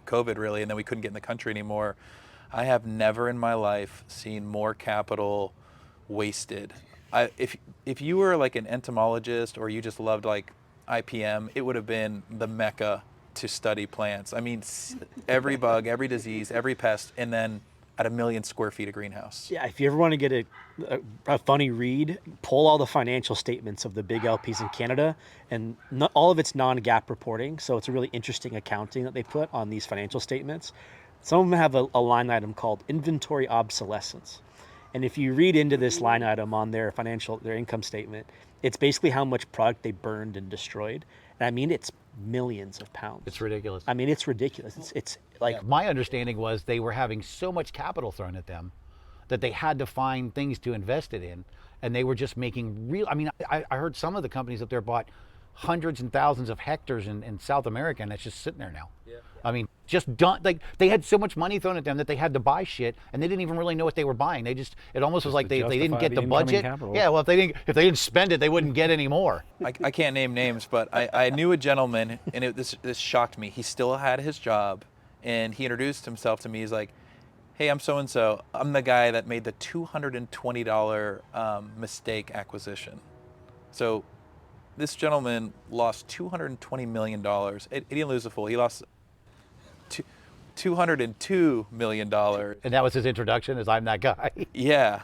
Speaker 2: COVID, really, and then we couldn't get in the country anymore. I have never in my life seen more capital wasted. If you were like an entomologist or you just loved like IPM, it would have been the mecca to study plants. I mean, every bug, every disease, every pest, and then at 1 million square feet of greenhouse.
Speaker 5: Yeah, if you ever want to get a funny read, pull all the financial statements of the big LPs in Canada, and all of it's non-GAAP reporting, so it's a really interesting accounting that they put on these financial statements. Some of them have a line item called inventory obsolescence. And if you read into this line item on their income statement, it's basically how much product they burned and destroyed. And I mean, it's millions of pounds.
Speaker 4: It's ridiculous.
Speaker 5: I mean, it's ridiculous. It's like,
Speaker 4: Yeah, my understanding was they were having so much capital thrown at them that they had to find things to invest it in, and they were just making real. I mean, I heard some of the companies up there bought hundreds and thousands of hectares in South America, and it's just sitting there now. Yeah. I mean, just done. Like, they had so much money thrown at them that they had to buy shit, and they didn't even really know what they were buying. It almost was like they didn't get the budget.
Speaker 3: Capital.
Speaker 4: Yeah, well, if they didn't spend it, they wouldn't get any more.
Speaker 2: I can't name names, but I knew a gentleman, and this shocked me. He still had his job, and he introduced himself to me. He's like, "Hey, I'm so-and-so. I'm the guy that made the $220 mistake acquisition." So this gentleman lost $220 million. He didn't lose a fool. He lost $202 million.
Speaker 4: And that was his introduction, as I'm that guy.
Speaker 2: Yeah.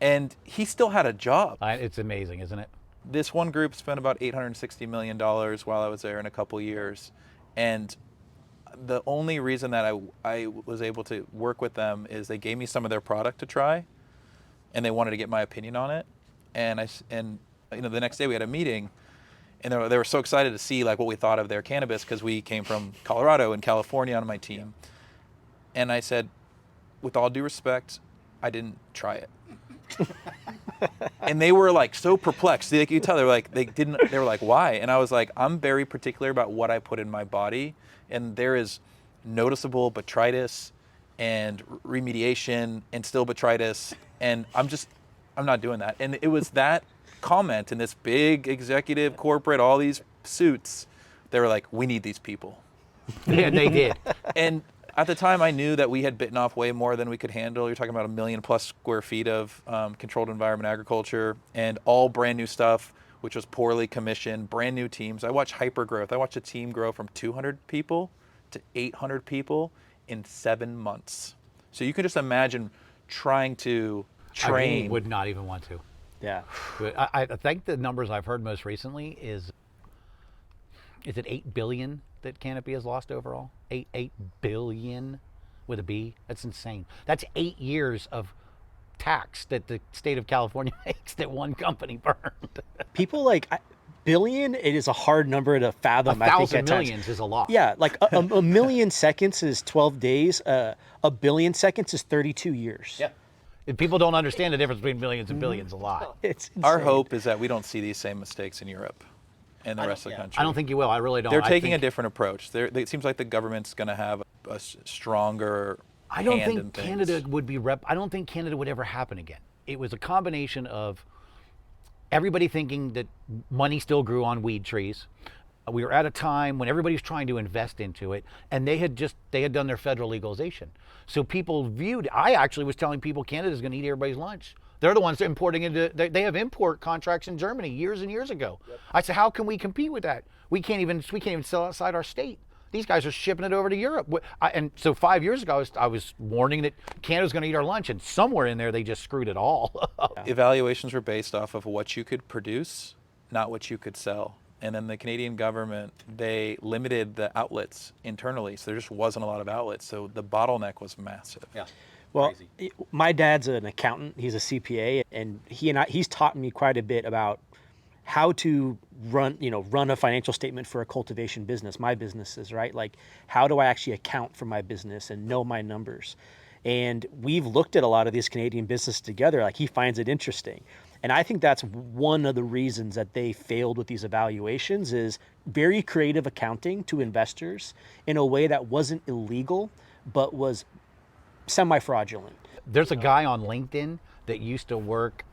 Speaker 2: And he still had a job.
Speaker 4: It's amazing, isn't it?
Speaker 2: This one group spent about $860 million while I was there in a couple years. And the only reason that I was able to work with them is they gave me some of their product to try, and they wanted to get my opinion on it. And the next day we had a meeting, and they were so excited to see like what we thought of their cannabis, because we came from Colorado and California on my team. And I said, with all due respect, I didn't try it. And they were like so perplexed. You could tell they were like, why? And I was like, I'm very particular about what I put in my body, and there is noticeable botrytis and remediation and still botrytis, and I'm not doing that. And it was that comment in this big executive corporate, all these suits, they were like, we need these people.
Speaker 4: Yeah, they did.
Speaker 2: And at the time, I knew that we had bitten off way more than we could handle. You're talking about 1 million plus square feet of controlled environment agriculture, and all brand new stuff, which was poorly commissioned, brand new teams. I watched hypergrowth. I watched a team grow from 200 people to 800 people in 7 months. So you can just imagine trying to train.
Speaker 4: I would not even want to.
Speaker 5: yeah.
Speaker 4: I think the numbers I've heard most recently is it 8 billion that Canopy has lost overall? 8 billion with a B? That's insane. That's 8 years of tax that the state of California makes that one company burned.
Speaker 5: People like billion, it is a hard number to fathom.
Speaker 4: 1,000
Speaker 5: I think at
Speaker 4: millions
Speaker 5: times.
Speaker 4: is a lot.
Speaker 5: Yeah, like a million seconds is 12 days. A billion seconds is 32 years.
Speaker 4: Yeah. If people don't understand the difference between millions and billions a lot.
Speaker 5: It's insane.
Speaker 2: Our hope is that we don't see these same mistakes in Europe and the rest of the country.
Speaker 4: I don't think you will. I really don't.
Speaker 2: They're taking a different approach. It seems like the government's going to have a stronger
Speaker 4: I don't
Speaker 2: hand in
Speaker 4: think
Speaker 2: things.
Speaker 4: Canada would be I don't think Canada would ever happen again. It was a combination of everybody thinking that money still grew on weed trees. We were at a time when everybody was trying to invest into it, and they had done their federal legalization. So people viewed. I actually was telling people Canada's going to eat everybody's lunch. They're the ones importing into. They have import contracts in Germany years and years ago. Yep. I said, how can we compete with that? We can't even sell outside our state. These guys are shipping it over to Europe. And so 5 years ago, I was warning that Canada's going to eat our lunch, and somewhere in there, they just screwed it all.
Speaker 2: Evaluations were based off of what you could produce, not what you could sell. And then the Canadian government, they limited the outlets internally, so there just wasn't a lot of outlets. So the bottleneck was massive.
Speaker 4: Yeah.
Speaker 5: Well, my dad's an accountant. He's a CPA, and he's taught me quite a bit about how to run a financial statement for a cultivation business, my businesses, right? Like, how do I actually account for my business and know my numbers? And we've looked at a lot of these Canadian businesses together. Like, he finds it interesting. And I think that's one of the reasons that they failed with these evaluations, is very creative accounting to investors in a way that wasn't illegal, but was semi-fraudulent.
Speaker 4: There's a guy on LinkedIn that used to work,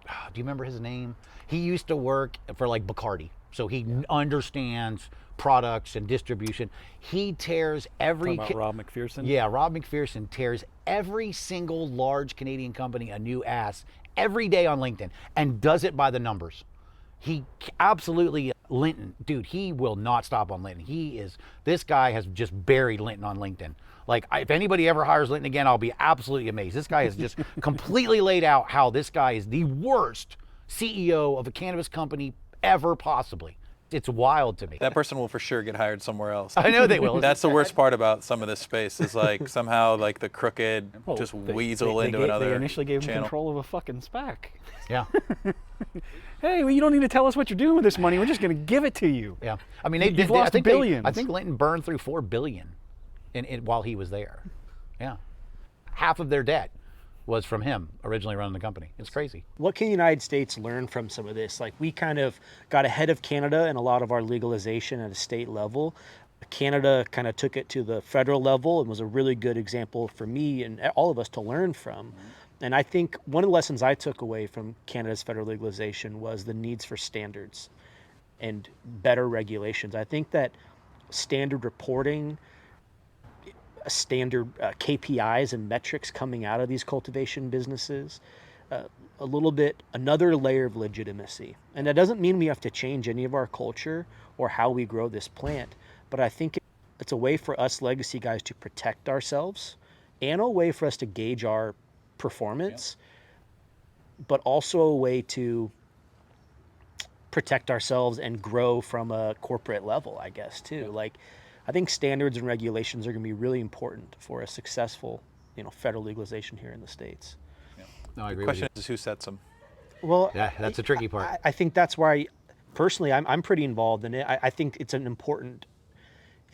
Speaker 4: do you remember his name? He used to work for like Bacardi. So he understands products and distribution. He tears every...
Speaker 3: Talking about Rob McPherson?
Speaker 4: Yeah, Rob McPherson tears every single large Canadian company a new ass every day on LinkedIn and does it by the numbers. He absolutely, Linton, dude, he will not stop on LinkedIn. This guy has just buried Linton on LinkedIn. Like, if anybody ever hires Linton again, I'll be absolutely amazed. This guy has just completely laid out how this guy is the worst CEO of a cannabis company ever possibly. It's wild to me.
Speaker 2: That person will for sure get hired somewhere else.
Speaker 4: I know they will.
Speaker 2: That's the worst part about some of this space, is like somehow like the crooked just
Speaker 3: They-
Speaker 2: weasel
Speaker 3: they
Speaker 2: into
Speaker 3: gave-
Speaker 2: another
Speaker 3: They initially gave him
Speaker 2: channel.
Speaker 3: control of a fucking SPAC.
Speaker 4: Yeah.
Speaker 3: Hey, well, you don't need to tell us what you're doing with this money. We're just going to give it to you.
Speaker 4: Yeah. I mean,
Speaker 3: You've lost billions.
Speaker 4: I think Linton burned through $4 billion while he was there. Yeah. Half of their debt was from him originally running the company. It's crazy.
Speaker 5: What can the United States learn from some of this? Like, we kind of got ahead of Canada in a lot of our legalization at a state level. Canada kind of took it to the federal level and was a really good example for me and all of us to learn from. And I think one of the lessons I took away from Canada's federal legalization was the needs for standards and better regulations. I think that standard reporting, standard KPIs and metrics coming out of these cultivation businesses, another layer of legitimacy. And that doesn't mean we have to change any of our culture or how we grow this plant, but I think it's a way for us legacy guys to protect ourselves and a way for us to gauge our performance, but also a way to protect ourselves and grow from a corporate level, I guess, too. Like, I think standards and regulations are going to be really important for a successful, federal legalization here in the States.
Speaker 4: No, I agree
Speaker 2: The
Speaker 4: with you.
Speaker 2: question is who sets them.
Speaker 5: Well,
Speaker 4: Yeah, that's the tricky part.
Speaker 5: I think that's why, personally, I'm pretty involved in it. I think it's important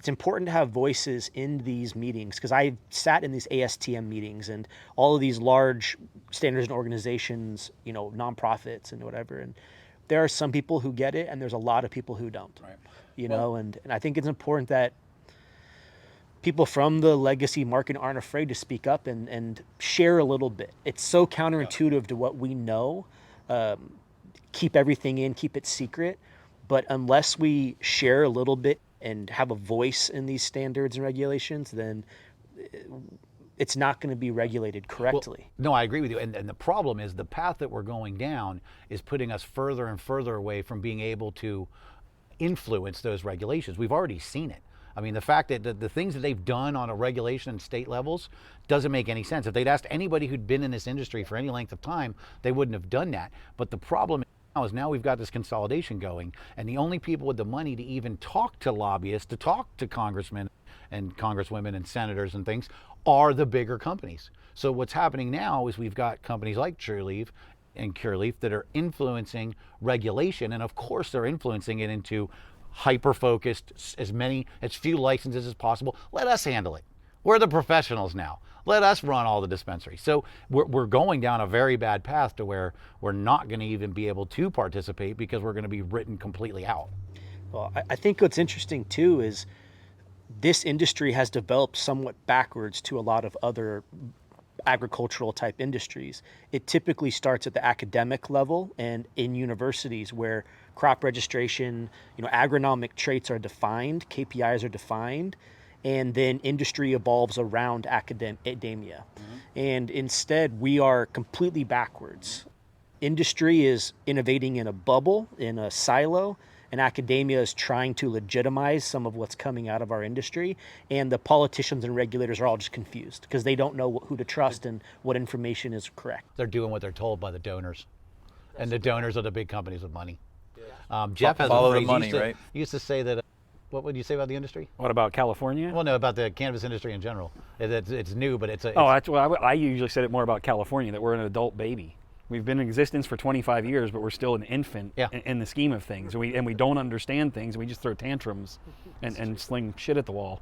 Speaker 5: to have voices in these meetings, because I sat in these ASTM meetings and all of these large standards and organizations, nonprofits and whatever. And there are some people who get it, and there's a lot of people who don't.
Speaker 2: Right.
Speaker 5: And I think it's important that people from the legacy market aren't afraid to speak up and share a little bit. It's so counterintuitive to what we know. Keep everything in, keep it secret. But unless we share a little bit and have a voice in these standards and regulations, then it's not going to be regulated correctly.
Speaker 4: No, I agree with you. And the problem is the path that we're going down is putting us further and further away from being able to influence those regulations. We've already seen it. I mean, the fact that the things that they've done on a regulation and state levels doesn't make any sense. If they'd asked anybody who'd been in this industry for any length of time, they wouldn't have done that. But the problem now we've got this consolidation going, and the only people with the money to even talk to lobbyists, to talk to congressmen and congresswomen and senators and things, are the bigger companies. So what's happening now is we've got companies like Trulieve and Cureleaf that are influencing regulation, and of course they're influencing it into hyper-focused, as few licenses as possible. Let us handle it. We're the professionals now. Let us run all the dispensaries. So we're going down a very bad path to where we're not going to even be able to participate because we're going to be written completely out.
Speaker 5: Well, I think what's interesting too is this industry has developed somewhat backwards to a lot of other agricultural type industries. It typically starts at the academic level and in universities where crop registration, agronomic traits are defined, KPIs are defined, and then industry evolves around academia. And instead, we are completely backwards. Industry is innovating in a bubble, in a silo, and academia is trying to legitimize some of what's coming out of our industry. And the politicians and regulators are all just confused because they don't know who to trust and what information is correct.
Speaker 4: They're doing what they're told by the donors. And the donors are the big companies with money. Jeff has
Speaker 2: Follow
Speaker 4: a
Speaker 2: the
Speaker 4: phrase,
Speaker 2: money,
Speaker 4: he used to,
Speaker 2: right?
Speaker 4: he used to say that, what would you say about the industry?
Speaker 3: What about California?
Speaker 4: Well, no, about the cannabis industry in general. It's new, but it's
Speaker 3: I usually said it more about California, that we're an adult baby. We've been in existence for 25 years, but we're still an infant in the scheme of things. And we don't understand things. We just throw tantrums and sling shit at the wall.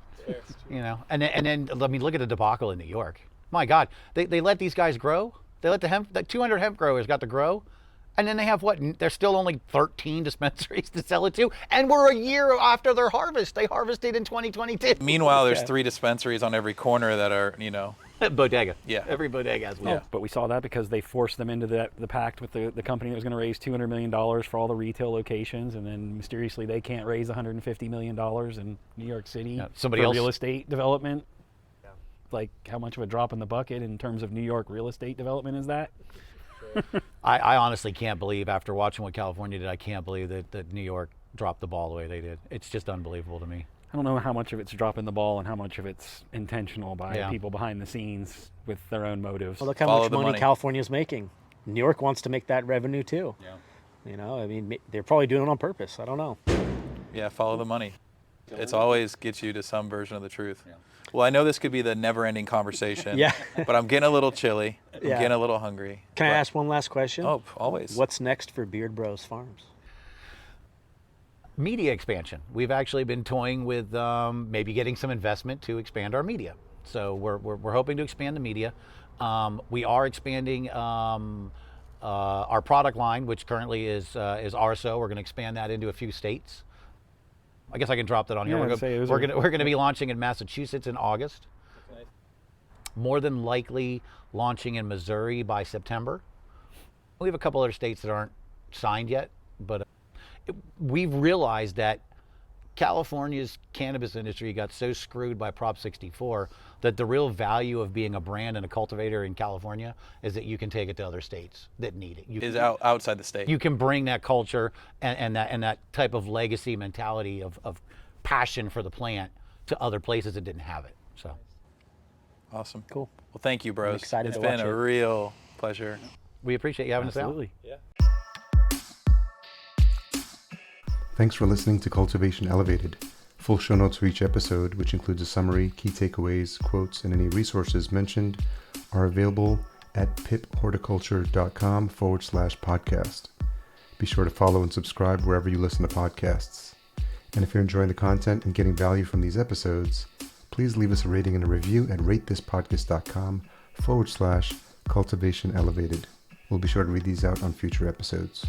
Speaker 4: You know, and then I mean, look at the debacle in New York. My God, they let these guys grow. They let the 200 hemp growers got to grow. And then they have what? There's still only 13 dispensaries to sell it to. And we're a year after their harvest. They harvested in 2022.
Speaker 2: Meanwhile, there's 3 dispensaries on every corner that are, you know.
Speaker 4: Bodega.
Speaker 2: Yeah.
Speaker 4: Every bodega has one.
Speaker 3: Yeah, but we saw that because they forced them into the pact with the company that was going to raise $200 million for all the retail locations, and then mysteriously they can't raise $150 million in New York City for real estate development. Yeah. Like, how much of a drop in the bucket in terms of New York real estate development is that?
Speaker 4: I honestly can't believe, after watching what California did, I can't believe that New York dropped the ball the way they did. It's just unbelievable to me.
Speaker 3: I don't know how much of it's dropping the ball and how much of it's intentional by people behind the scenes with their own motives.
Speaker 5: Well, look how much money California's making. New York wants to make that revenue too. Yeah. You know, I mean, they're probably doing it on purpose. I don't know.
Speaker 2: Yeah, follow the money. It's always gets you to some version of the truth. Yeah. Well, I know this could be the never-ending conversation. But I'm getting a little chilly. I'm getting a little hungry.
Speaker 5: Can I ask one last question?
Speaker 2: Oh, always.
Speaker 5: What's next for Beard Bros Farms?
Speaker 4: Media expansion. We've actually been toying with maybe getting some investment to expand our media. So we're hoping to expand the media. We are expanding our product line, which currently is RSO. We're going to expand that into a few states. I guess I can drop that on here. We're going to be launching in Massachusetts in August. Okay. More than likely launching in Missouri by September. We have a couple other states that aren't signed yet, but we've realized that California's cannabis industry got so screwed by Prop 64 that the real value of being a brand and a cultivator in California is that you can take it to other states that need it.
Speaker 2: Outside the state.
Speaker 4: You can bring that culture and that type of legacy mentality of passion for the plant to other places that didn't have it. So
Speaker 2: awesome.
Speaker 5: Cool.
Speaker 2: Well, thank you, bros.
Speaker 5: I'm excited
Speaker 2: it's
Speaker 5: to
Speaker 2: been
Speaker 5: watch
Speaker 2: a real pleasure.
Speaker 4: We appreciate you having us out.
Speaker 3: Absolutely.
Speaker 2: Yeah.
Speaker 1: Thanks for listening to Cultivation Elevated. Full show notes for each episode, which includes a summary, key takeaways, quotes, and any resources mentioned, are available at pipphorticulture.com/podcast. Be sure to follow and subscribe wherever you listen to podcasts. And if you're enjoying the content and getting value from these episodes, please leave us a rating and a review at ratethispodcast.com/cultivation elevated. We'll be sure to read these out on future episodes.